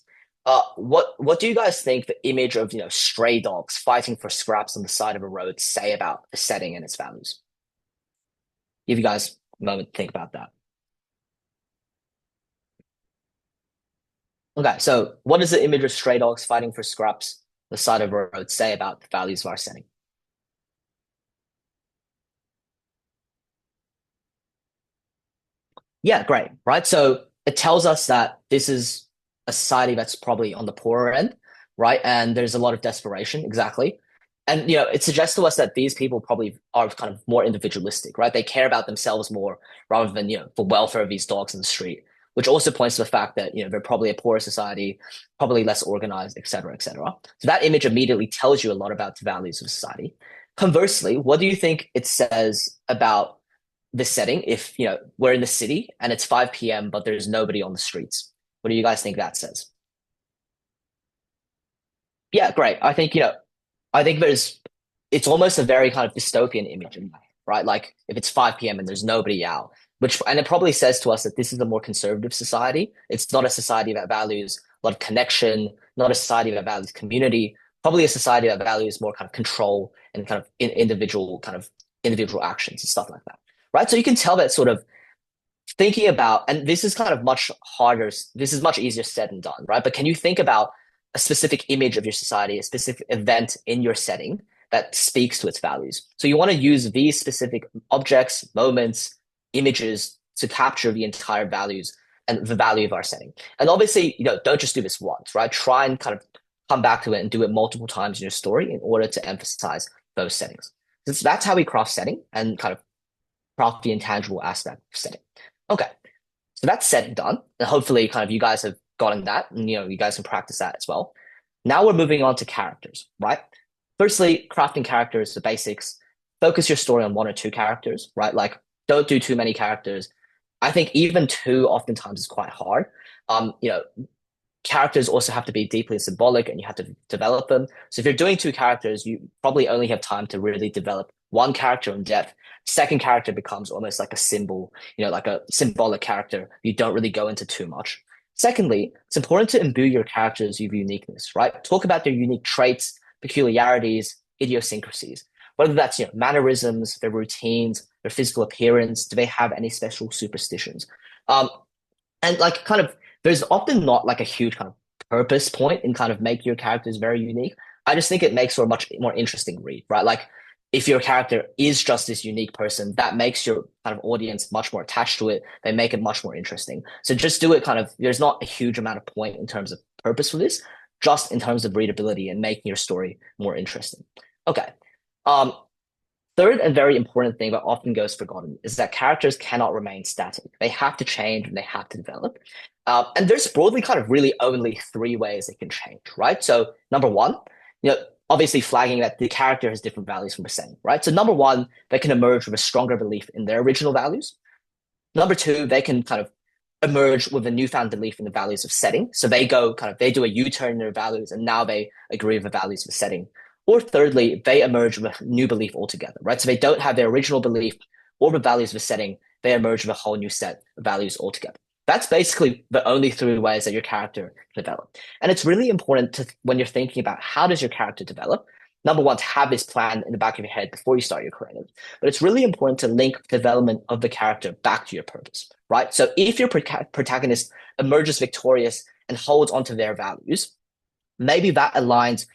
What do you guys think the image of stray dogs fighting for scraps on the side of a road say about the setting and its values? Give you guys moment to think about that. Okay, so what does the image of stray dogs fighting for scraps the side of a road say about the values of our setting? Yeah, great, right? So it tells us that this is a society that's probably on the poorer end, right? And there's a lot of desperation, exactly. And it suggests to us that these people probably are kind of more individualistic, right? They care about themselves more rather than, the welfare of these dogs in the street, which also points to the fact that, they're probably a poorer society, probably less organized, et cetera, et cetera. So that image immediately tells you a lot about the values of society. Conversely, what do you think it says about this setting if we're in the city and it's 5 p.m. but there's nobody on the streets? What do you guys think that says? Yeah, great. I think it's almost a very kind of dystopian image in life, right? Like if it's 5 p.m. and there's nobody out, and it probably says to us that this is a more conservative society. It's not a society that values a lot of connection, not a society that values community, probably a society that values more kind of control and kind of individual actions and stuff like that. Right. So you can tell that sort of thinking about, and this is kind of much harder, this is much easier said than done, right? But can you think about a specific image of your society, a specific event in your setting that speaks to its values? So you want to use these specific objects, moments, images to capture the entire values and the value of our setting. And obviously, don't just do this once, right? Try and kind of come back to it and do it multiple times in your story in order to emphasize those settings. So that's how we craft setting and kind of craft the intangible aspect of setting. Okay, so that's said and done. And hopefully, kind of you guys have gotten that, and you guys can practice that as well. Now we're moving on to characters, right? Firstly, crafting characters, the basics. Focus your story on one or two characters, right? Like, don't do too many characters. I think even two oftentimes is quite hard. Characters also have to be deeply symbolic and you have to develop them. So if you're doing two characters, you probably only have time to really develop one character in depth. Second character becomes almost like a symbol, like a symbolic character. You don't really go into too much. Secondly, it's important to imbue your characters with uniqueness, right? Talk about their unique traits, peculiarities, idiosyncrasies, whether that's mannerisms, their routines, their physical appearance. Do they have any special superstitions? Um, and like kind of there's often not like a huge kind of purpose point in kind of make your characters very unique. I just think it makes for a much more interesting read, right? Like if your character is just this unique person, that makes your kind of audience much more attached to it. They make it much more interesting. So just do it kind of, there's not a huge amount of point in terms of purpose for this, just in terms of readability and making your story more interesting. Okay. Um, Third and very important thing that often goes forgotten is that characters cannot remain static. They have to change and they have to develop. And there's broadly kind of really only three ways they can change, right? So number one, obviously flagging that the character has different values from the setting, right? So number one, they can emerge with a stronger belief in their original values. Number two, they can kind of emerge with a newfound belief in the values of setting. So they do a U-turn in their values and now they agree with the values of the setting. Or thirdly, they emerge with a new belief altogether, right? So they don't have their original belief or the values of the setting. They emerge with a whole new set of values altogether. That's basically the only three ways that your character can develop. And it's really important when you're thinking about how does your character develop, number one, to have this plan in the back of your head before you start your creative. But it's really important to link development of the character back to your purpose, right? So if your protagonist emerges victorious and holds onto their values, maybe that aligns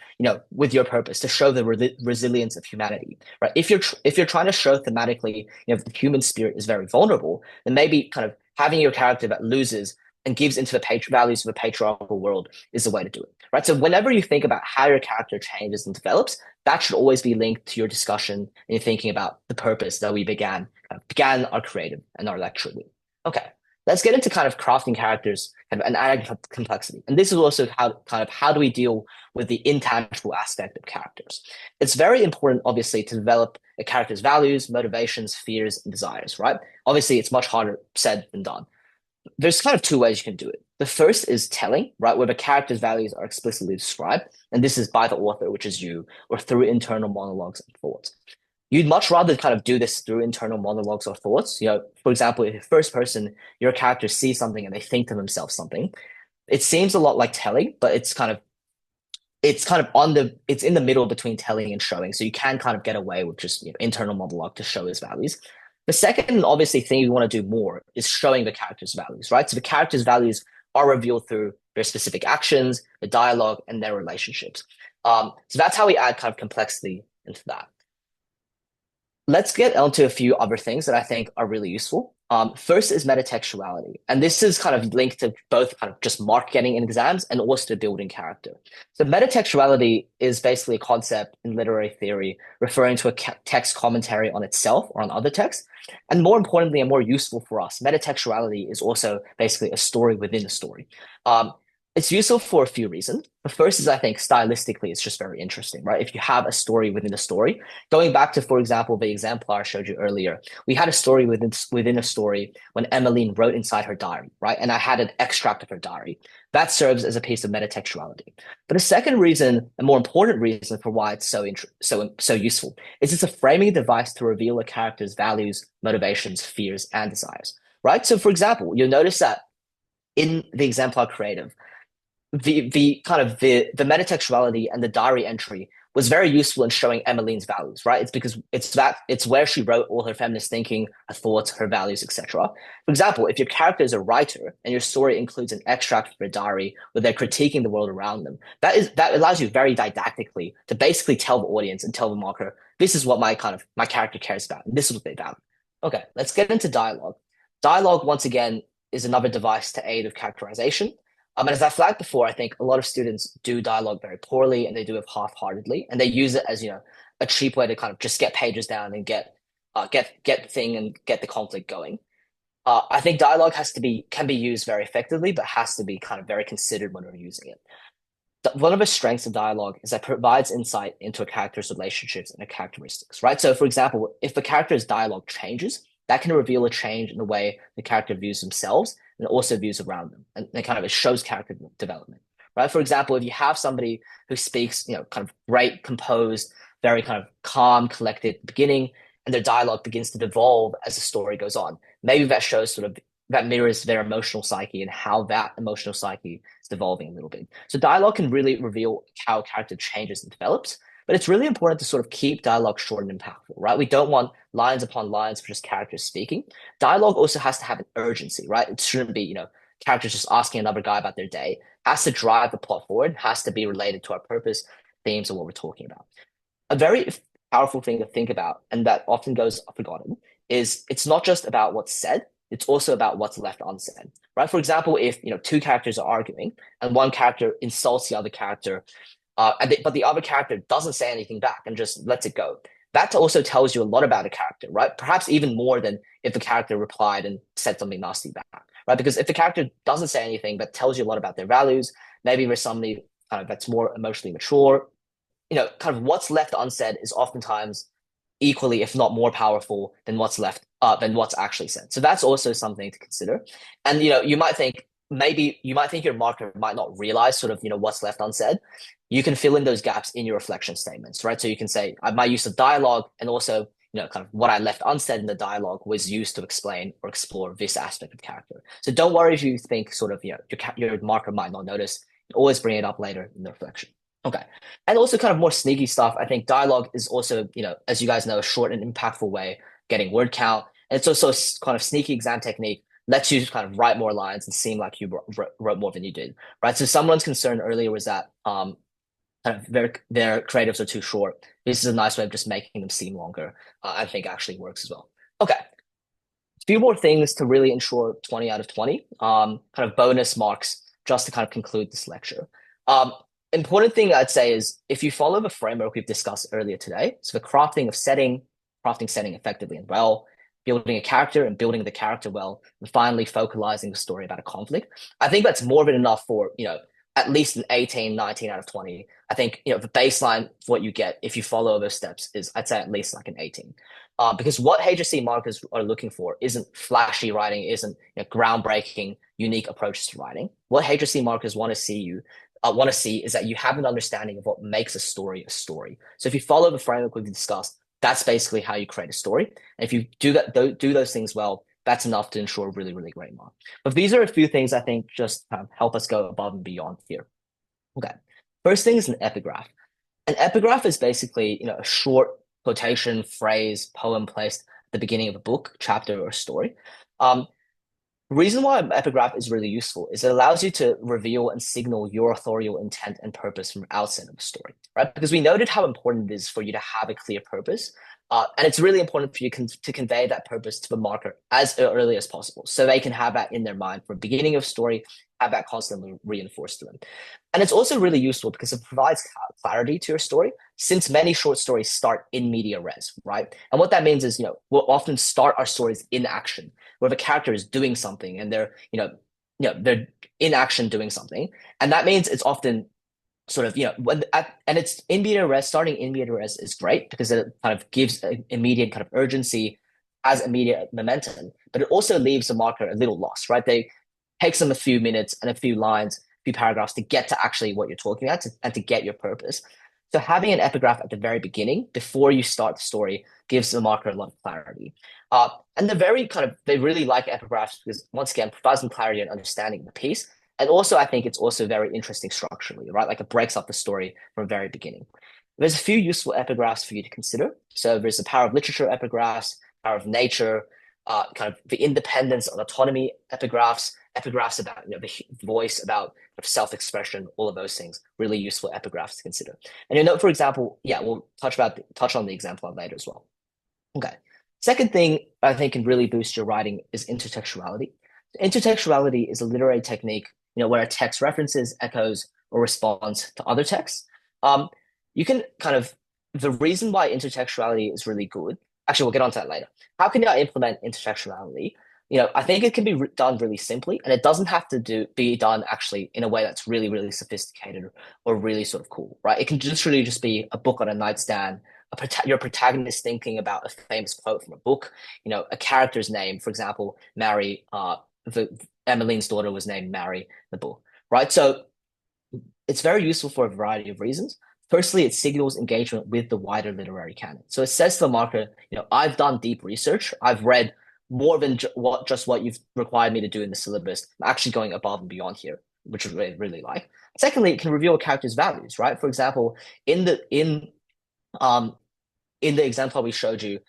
with your purpose to show the resilience of humanity, right? If you're trying to show thematically the human spirit is very vulnerable, then maybe kind of having your character that loses and gives into the values of a patriarchal world is the way to do it, right? So whenever you think about how your character changes and develops, that should always be linked to your discussion and you're thinking about the purpose that we began our creative and our lecture with. Okay, let's get into kind of crafting characters and adding complexity. And this is also how do we deal with the intangible aspect of characters? It's very important, obviously, to develop a character's values, motivations, fears, and desires, right? Obviously, it's much harder said than done. There's kind of two ways you can do it. The first is telling, right, where the character's values are explicitly described. And this is by the author, which is you, or through internal monologues and thoughts. You'd much rather kind of do this through internal monologues or thoughts. For example, if first person, your character sees something and they think to themselves something, it seems a lot like telling, but it's in the middle between telling and showing. So you can kind of get away with just internal monologue to show his values. The second, obviously, thing you want to do more is showing the characters' values, right? So the characters' values are revealed through their specific actions, the dialogue, and their relationships. So that's how we add kind of complexity into that. Let's get onto a few other things that I think are really useful. First is metatextuality, and this is kind of linked to both kind of just mark getting in exams and also building character. So metatextuality is basically a concept in literary theory referring to a text commentary on itself or on other texts. And more importantly and more useful for us, metatextuality is also basically a story within a story. Um, it's useful for a few reasons. The first is I think stylistically, it's just very interesting, right? If you have a story within a story, going back to, for example, the example I showed you earlier, we had a story within a story when Emmeline wrote inside her diary, right? And I had an extract of her diary. That serves as a piece of metatextuality. But a second reason, a more important reason for why it's so useful, is it's a framing device to reveal a character's values, motivations, fears, and desires, right? So, for example, you'll notice that in the exemplar creative, the kind of the metatextuality and the diary entry was very useful in showing Emmeline's values, right? It's because it's where she wrote all her feminist thinking, her thoughts, her values, etc. For example, if your character is a writer and your story includes an extract from their diary where they're critiquing the world around them, that allows you very didactically to basically tell the audience and tell the marker, this is what my character cares about, and this is what they value. Okay, let's get into dialogue. Dialogue, once again, is another device to aid of characterization. And as I flagged before, I think a lot of students do dialogue very poorly and they do it half-heartedly, and they use it as a cheap way to kind of just get pages down and get the thing and get the conflict going. I think dialogue can be used very effectively, but has to be kind of very considered when we're using it. One of the strengths of dialogue is that it provides insight into a character's relationships and their characteristics, right? So, for example, if the character's dialogue changes, that can reveal a change in the way the character views themselves and also views around them. And it shows character development, right? For example, if you have somebody who speaks, kind of great, composed, very kind of calm, collected at the beginning, and their dialogue begins to devolve as the story goes on, maybe that shows that mirrors their emotional psyche and how that emotional psyche is devolving a little bit. So dialogue can really reveal how a character changes and develops, but it's really important to sort of keep dialogue short and impactful, right? We don't want lines upon lines for just characters speaking. Dialogue also has to have an urgency, right? It shouldn't be, characters just asking another guy about their day. It has to drive the plot forward, has to be related to our purpose, themes, and what we're talking about. A very powerful thing to think about, and that often goes forgotten, is it's not just about what's said, it's also about what's left unsaid, right? For example, if two characters are arguing and one character insults the other character, but the other character doesn't say anything back and just lets it go, that also tells you a lot about a character, right? Perhaps even more than if the character replied and said something nasty back, right? Because if the character doesn't say anything but tells you a lot about their values, maybe there's somebody that's more emotionally mature, kind of what's left unsaid is oftentimes equally, if not more powerful than than what's actually said. So that's also something to consider. And you might think your marker might not realize sort of what's left unsaid. You can fill in those gaps in your reflection statements, right? So you can say my use of dialogue and also kind of what I left unsaid in the dialogue was used to explain or explore this aspect of character. So don't worry if you think sort of your marker might not notice. Always bring it up later in the reflection. Okay. And also kind of more sneaky stuff. I think dialogue is also, as you guys know, a short and impactful way getting word count. And it's also kind of sneaky exam technique, lets you kind of write more lines and seem like you wrote more than you did, right? So someone's concern earlier was that kind of their creatives are too short. This is a nice way of just making them seem longer. I think actually works as well. Okay. A few more things to really ensure 20 out of 20, kind of bonus marks just to kind of conclude this lecture. Important thing I'd say is if you follow the framework we've discussed earlier today, so the crafting setting effectively and well, building a character and building the character well, and finally focalizing the story about a conflict, I think that's more than enough for, at least an 18, 19 out of 20. I think, the baseline for what you get if you follow those steps is, I'd say, at least like an 18. Because what HSC markers are looking for isn't flashy writing, isn't groundbreaking, unique approaches to writing. What HSC markers want to see is that you have an understanding of what makes a story a story. So if you follow the framework we've discussed, that's basically how you create a story. And if you do those things well, that's enough to ensure a really, really great mark. But these are a few things I think just help us go above and beyond here. Okay. First thing is an epigraph. An epigraph is basically, a short quotation, phrase, poem placed the beginning of a book, chapter, or story. Um, reason why an epigraph is really useful is it allows you to reveal and signal your authorial intent and purpose from outset of the story, right? Because we noted how important it is for you to have a clear purpose. And it's really important for you to convey that purpose to the marker as early as possible so they can have that in their mind from the beginning of story, have that constantly reinforced to them. And it's also really useful because it provides clarity to your story since many short stories start in media res, right? And what that means is, we'll often start our stories in action where the character is doing something and they're in action doing something. And that means it's often sort of, and it's in media res, starting in media res is great because it kind of gives immediate kind of urgency as immediate momentum, but it also leaves the marker a little lost, right? They takes them a few minutes and a few lines, a few paragraphs to get to actually what you're talking about and to get your purpose. So having an epigraph at the very beginning, before you start the story, gives the marker a lot of clarity. And they really like epigraphs because once again, provides them clarity and understanding of the piece. And also, I think it's also very interesting structurally, right? Like it breaks up the story from the very beginning. There's a few useful epigraphs for you to consider. So there's the power of literature epigraphs, power of nature, kind of the independence and autonomy epigraphs, epigraphs about the voice, about self-expression, all of those things, really useful epigraphs to consider. And you'll note, for example, we'll touch on the example later as well. Okay. Second thing I think can really boost your writing is intertextuality. Intertextuality is a literary technique, where a text references, echoes, or responds to other texts. You can the reason why intertextuality is really good. Actually, we'll get onto that later. How can I implement intertextuality? I think it can be done really simply, and it doesn't have to be done actually in a way that's really, really sophisticated or really sort of cool, right? It can just really just be a book on a nightstand, your protagonist thinking about a famous quote from a book, a character's name, for example, Mary, Emmeline's daughter was named Mary in the book, right? So it's very useful for a variety of reasons. Firstly, it signals engagement with the wider literary canon. So it says to the marker, I've done deep research. I've read more than what you've required me to do in the syllabus. I'm actually going above and beyond here, which I really, really like. Secondly, it can reveal a character's values, right? For example, in the example we showed you,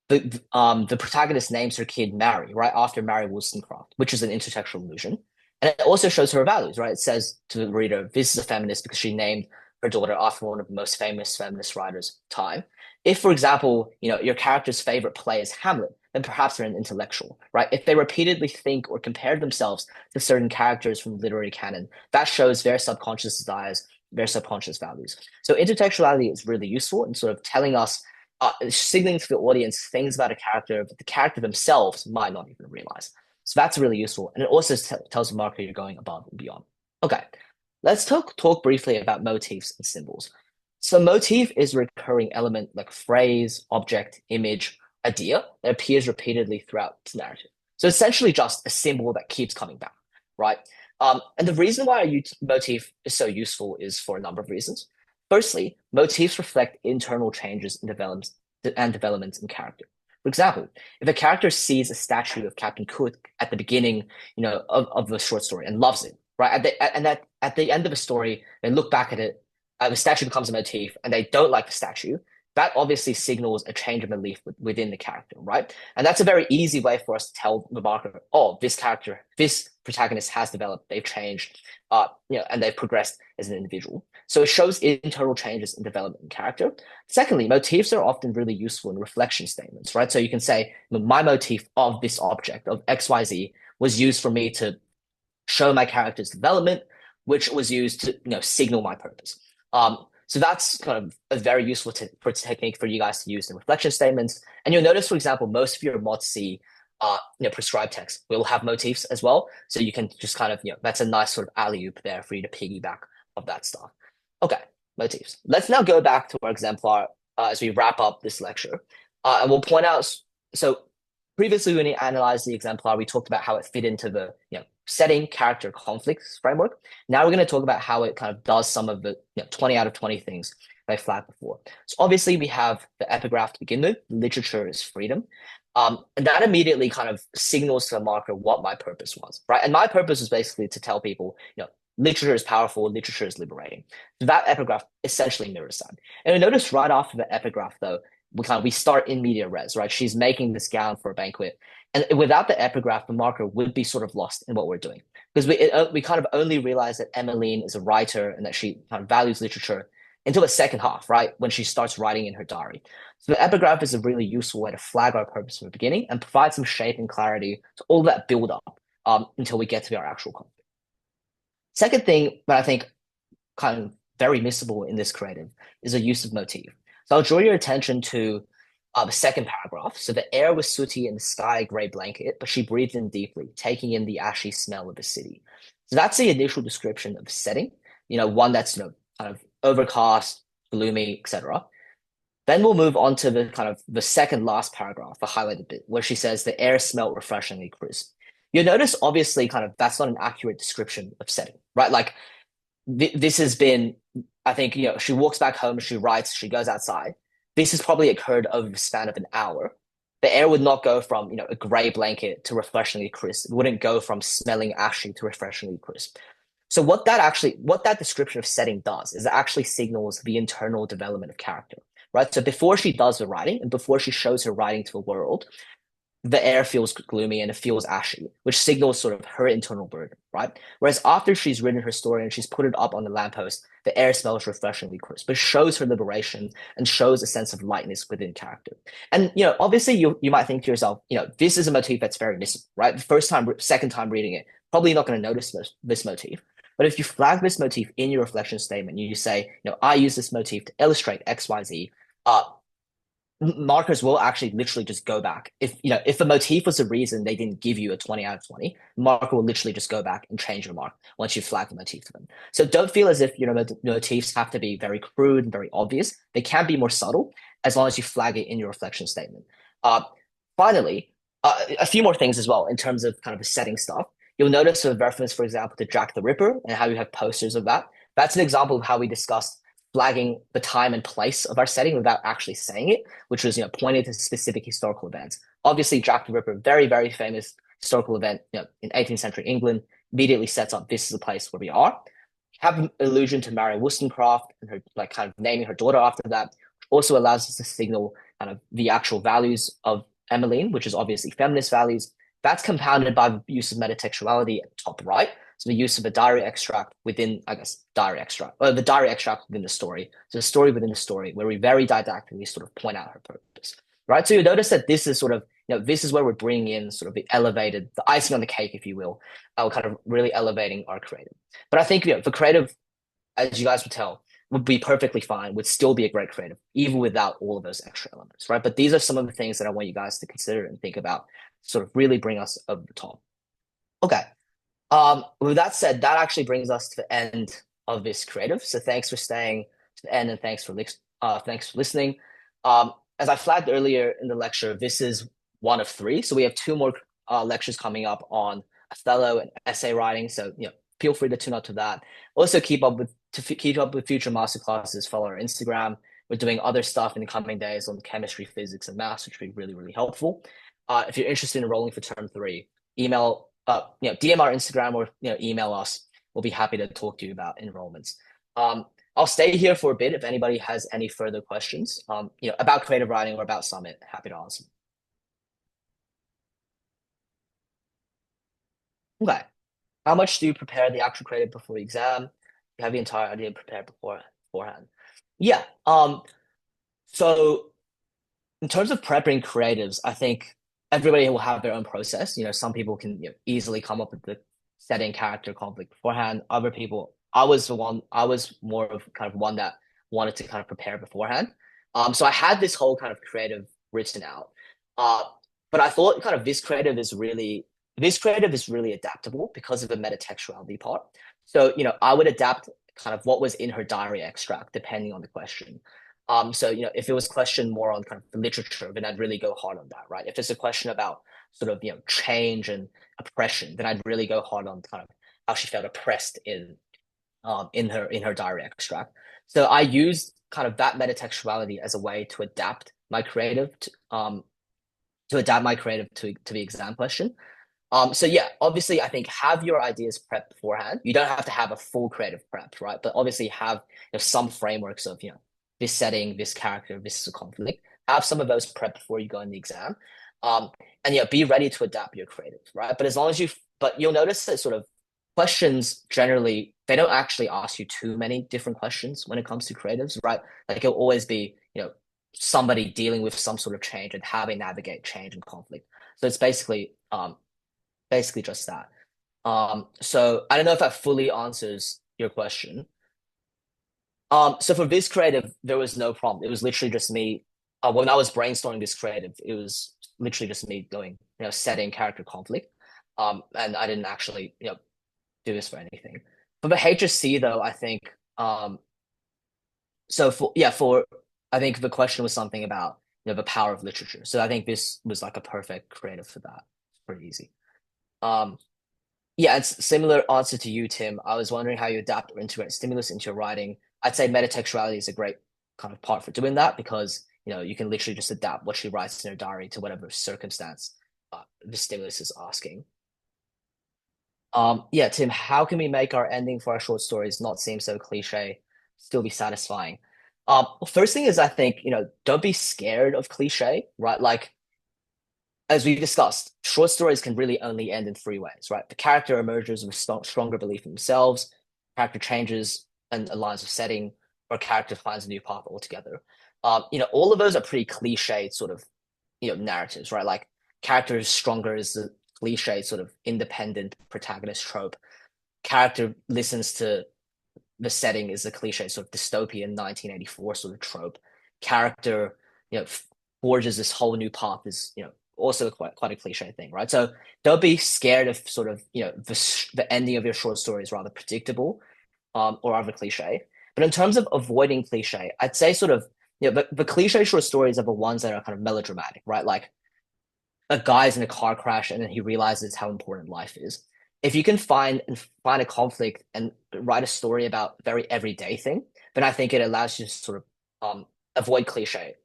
the protagonist names her kid Mary, right after Mary Wollstonecraft, which is an intertextual allusion. And it also shows her values, right? It says to the reader, this is a feminist because she named her daughter after one of the most famous feminist writers of time. If, for example, your character's favorite play is Hamlet, then perhaps they're an intellectual, right? If they repeatedly think or compare themselves to certain characters from literary canon, that shows their subconscious desires, their subconscious values. So intertextuality is really useful in sort of telling us, signaling to the audience things about a character that the character themselves might not even realize. So that's really useful. And it also tells the marker you're going above and beyond. Okay, let's talk briefly about motifs and symbols. So motif is a recurring element like phrase, object, image, idea that appears repeatedly throughout the narrative. So essentially just a symbol that keeps coming back, right? And the reason why a motif is so useful is for a number of reasons. Firstly, motifs reflect internal changes and developments in character. For example, if a character sees a statue of Captain Cook at the beginning, of the short story and loves it, right? At the end of the story, they look back at it, the statue becomes a motif, and they don't like the statue. That obviously signals a change of belief within the character, right? And that's a very easy way for us to tell the marker, oh, this protagonist has developed, they've changed, and they've progressed as an individual. So it shows internal changes in development in character. Secondly, motifs are often really useful in reflection statements, right? So you can say, my motif of this object, of XYZ, was used for me to show my character's development, which was used to, signal my purpose. So that's kind of a very useful technique for you guys to use in reflection statements. And you'll notice, for example, most of your Mod C prescribed text will have motifs as well. So you can just kind of, that's a nice sort of alley-oop there for you to piggyback of that stuff. Okay, motifs. Let's now go back to our exemplar as we wrap up this lecture. And we'll point out, so previously when we analyzed the exemplar, we talked about how it fit into the, setting, character, conflicts framework. Now we're going to talk about how it kind of does some of the 20 out of 20 things I flagged before. So obviously we have the epigraph to begin with. Literature is freedom. And that immediately kind of signals to the marker what my purpose was, right? And my purpose was basically to tell people, literature is powerful, literature is liberating. So that epigraph essentially mirrors that. And you'll notice right after the epigraph, though, we start in media res, right? She's making this gown for a banquet, and without the epigraph, the marker would be sort of lost in what we're doing because we kind of only realize that Emmeline is a writer and that she kind of values literature until the second half, right? When she starts writing in her diary. So the epigraph is a really useful way to flag our purpose from the beginning and provide some shape and clarity to all that build up until we get to our actual conflict. Second thing that I think kind of very missable in this creative is a use of motif. So I'll draw your attention to the second paragraph. So the air was sooty and the sky a gray blanket, but she breathed in deeply, taking in the ashy smell of the city. So that's the initial description of the setting, one that's kind of overcast, gloomy, etc. Then we'll move on to the kind of the second last paragraph, the highlighted bit, where she says the air smelled refreshingly crisp. You'll notice, obviously, kind of that's not an accurate description of setting, right? Like this has been, I think, she walks back home, she writes, she goes outside. This has probably occurred over the span of an hour. The air would not go from, a gray blanket to refreshingly crisp. It wouldn't go from smelling ashy to refreshingly crisp. So what that description of setting does is it actually signals the internal development of character, right? So before she does the writing and before she shows her writing to the world, the air feels gloomy and it feels ashy, which signals sort of her internal burden, right? Whereas after she's written her story and she's put it up on the lamppost, the air smells refreshingly crisp, but shows her liberation and shows a sense of lightness within character. And obviously you might think to yourself, this is a motif that's very missing, right? The first time, second time reading it, probably not going to notice this motif. But if you flag this motif in your reflection statement, you say, I use this motif to illustrate X, Y, Z, markers will actually literally just go back. If the motif was the reason they didn't give you a 20 out of 20, marker will literally just go back and change your mark once you flag the motif to them. So don't feel as if motifs have to be very crude and very obvious. They can be more subtle as long as you flag it in your reflection statement. Finally, a few more things as well in terms of kind of the setting stuff. You'll notice a reference, for example, to Jack the Ripper and how you have posters of that. That's an example of how we discussed flagging the time and place of our setting without actually saying it, which was pointing to specific historical events. Obviously, Jack the Ripper, very, very famous historical event in 18th century England, immediately sets up this is the place where we are. Have an allusion to Mary Wollstonecraft and her kind of naming her daughter after that, which also allows us to signal kind of the actual values of Emmeline, which is obviously feminist values. That's compounded by the use of metatextuality at the top right. So the use of a diary extract within, diary extract, or the diary extract within the story. So the story within the story, where we very didactically sort of point out her purpose, right? So you notice that this is sort of, this is where we're bringing in sort of the icing on the cake, if you will, kind of really elevating our creative. But I think, the creative, as you guys would tell, would be perfectly fine, would still be a great creative, even without all of those extra elements, right? But these are some of the things that I want you guys to consider and think about, sort of really bring us over the top. Okay. With that said, that actually brings us to the end of this creative. So thanks for staying to the end and thanks for listening. As I flagged earlier in the lecture, this is one of three. So we have two more lectures coming up on Othello and essay writing. So feel free to tune up to that. Also keep up with future masterclasses. Follow our Instagram. We're doing other stuff in the coming days on chemistry, physics, and maths, which would be really, really helpful. If you're interested in enrolling for term 3, DM our Instagram or email us. We'll be happy to talk to you about enrollments. I'll stay here for a bit if anybody has any further questions, about creative writing or about Summit. Happy to answer. Okay. How much do you prepare the actual creative before the exam? You have the entire idea prepared beforehand. Yeah. So in terms of prepping creatives, I think everybody will have their own process. Some people can easily come up with the setting character conflict beforehand. Other people, I was more of kind of one that wanted to kind of prepare beforehand. So I had this whole kind of creative written out. But I thought kind of this creative is really adaptable because of the metatextuality part. So, I would adapt kind of what was in her diary extract depending on the question. So, if it was questioned more on kind of the literature, then I'd really go hard on that, right? If it's a question about sort of, change and oppression, then I'd really go hard on kind of how she felt oppressed in her diary extract. So I used kind of that metatextuality as a way to adapt my creative to the exam question. So yeah, obviously I think have your ideas prepped beforehand. You don't have to have a full creative prep, right? But obviously have some frameworks of, this setting, this character, this is a conflict. have some of those prepped before you go in the exam. Um, and yeah, be ready to adapt your creative, right? But as long as you, but you'll notice that sort of questions generally, they don't actually ask you too many different questions when it comes to creatives, right? Like it'll always be, somebody dealing with some sort of change and how they navigate change and conflict. So it's basically just that. So I don't know if that fully answers your question. So for this creative, there was no prompt. It was literally just me. When I was brainstorming this creative, it was literally just me going, setting character conflict. And I didn't actually, do this for anything. For the HSC though, I think, so for I think the question was something about, the power of literature. So I think this was like a perfect creative for that. It's pretty easy. Um, yeah, it's similar answer to you, Tim. I was wondering how you adapt or integrate stimulus into your writing. I'd say metatextuality is a great kind of part for doing that because you can literally just adapt what she writes in her diary to whatever circumstance the stimulus is asking. Yeah, Tim, how can we make our ending for our short stories not seem so cliche, still be satisfying? First thing is I think don't be scared of cliche, right? Like as we discussed, short stories can really only end in three ways, right? The character emerges with stronger belief in themselves, character changes and aligns with setting, or character finds a new path altogether. All of those are pretty cliched sort of, narratives, right? Like character is stronger is the cliche sort of independent protagonist trope. Character listens to the setting is a cliche sort of dystopian 1984 sort of trope. Character, you know, forges this whole new path is, also quite a cliche thing, right? So don't be scared of sort of, the ending of your short story is rather predictable, or rather cliche. But in terms of avoiding cliche, I'd say sort of, the cliche short stories are the ones that are kind of melodramatic, right? Like a guy's in a car crash and then he realizes how important life is. If you can find a conflict and write a story about a very everyday thing, then I think it allows you to sort of avoid cliche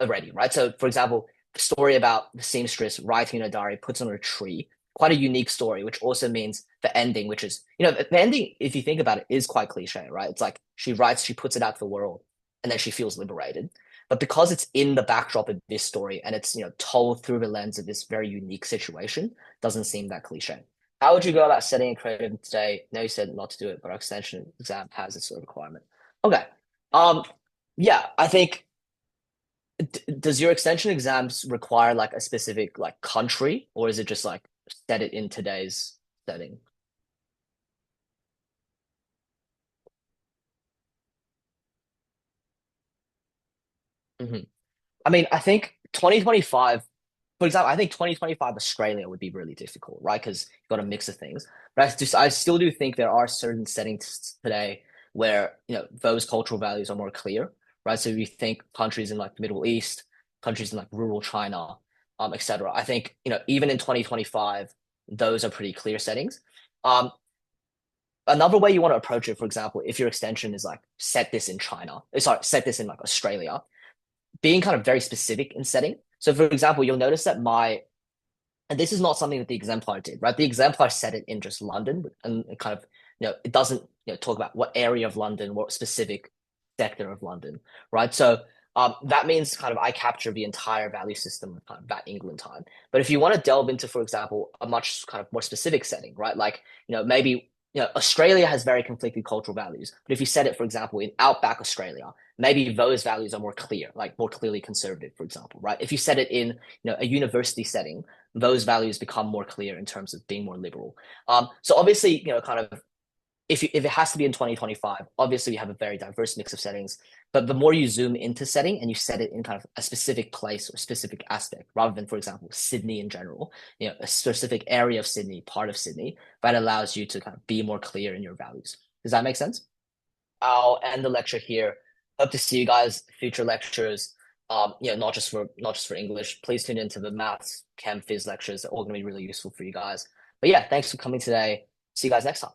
already, right? So, for example, the story about the seamstress writing in a diary puts on a tree, quite a unique story, which also means the ending, which is, the ending, if you think about it, is quite cliche, right? It's like she writes, she puts it out to the world, and then she feels liberated. But because it's in the backdrop of this story and it's told through the lens of this very unique situation, doesn't seem that cliche. How would you go about setting a creative today? No, you said not to do it, but our extension exam has this sort of requirement. Okay. Um, yeah, I think does your extension exams require like a specific like country, or is it just like set it in today's setting? Mhm. I mean, I think 2025, for example, I think 2025 Australia would be really difficult, right? Because you've got a mix of things. But I still do think there are certain settings today where, those cultural values are more clear, right? So if you think countries in like the Middle East, countries in like rural China, etc. I think, even in 2025, those are pretty clear settings. Um, Another way you want to approach it, for example, if your extension is like set this in China, sorry, set this in like Australia, being kind of very specific in setting. So, for example, you'll notice that and this is not something that the exemplar did, right? The exemplar set it in just London, and it kind of, it doesn't, talk about what area of London, what specific sector of London, right? So that means kind of I capture the entire value system of kind of that England time. But if you want to delve into, for example, a much kind of more specific setting, right? Like, maybe, Australia has very conflicting cultural values. But if you set it, for example, in outback Australia, maybe those values are more clear, like more clearly conservative, for example, right? If you set it in, a university setting, those values become more clear in terms of being more liberal. So obviously, kind of if it has to be in 2025, obviously you have a very diverse mix of settings. But the more you zoom into setting and you set it in kind of a specific place or specific aspect, rather than, for example, Sydney in general, a specific area of Sydney, part of Sydney, that allows you to kind of be more clear in your values. Does that make sense? I'll end the lecture here. Hope to see you guys future lectures. Not just for English. Please tune into the maths, chem, phys lectures. They're all going to be really useful for you guys. But yeah, thanks for coming today. See you guys next time.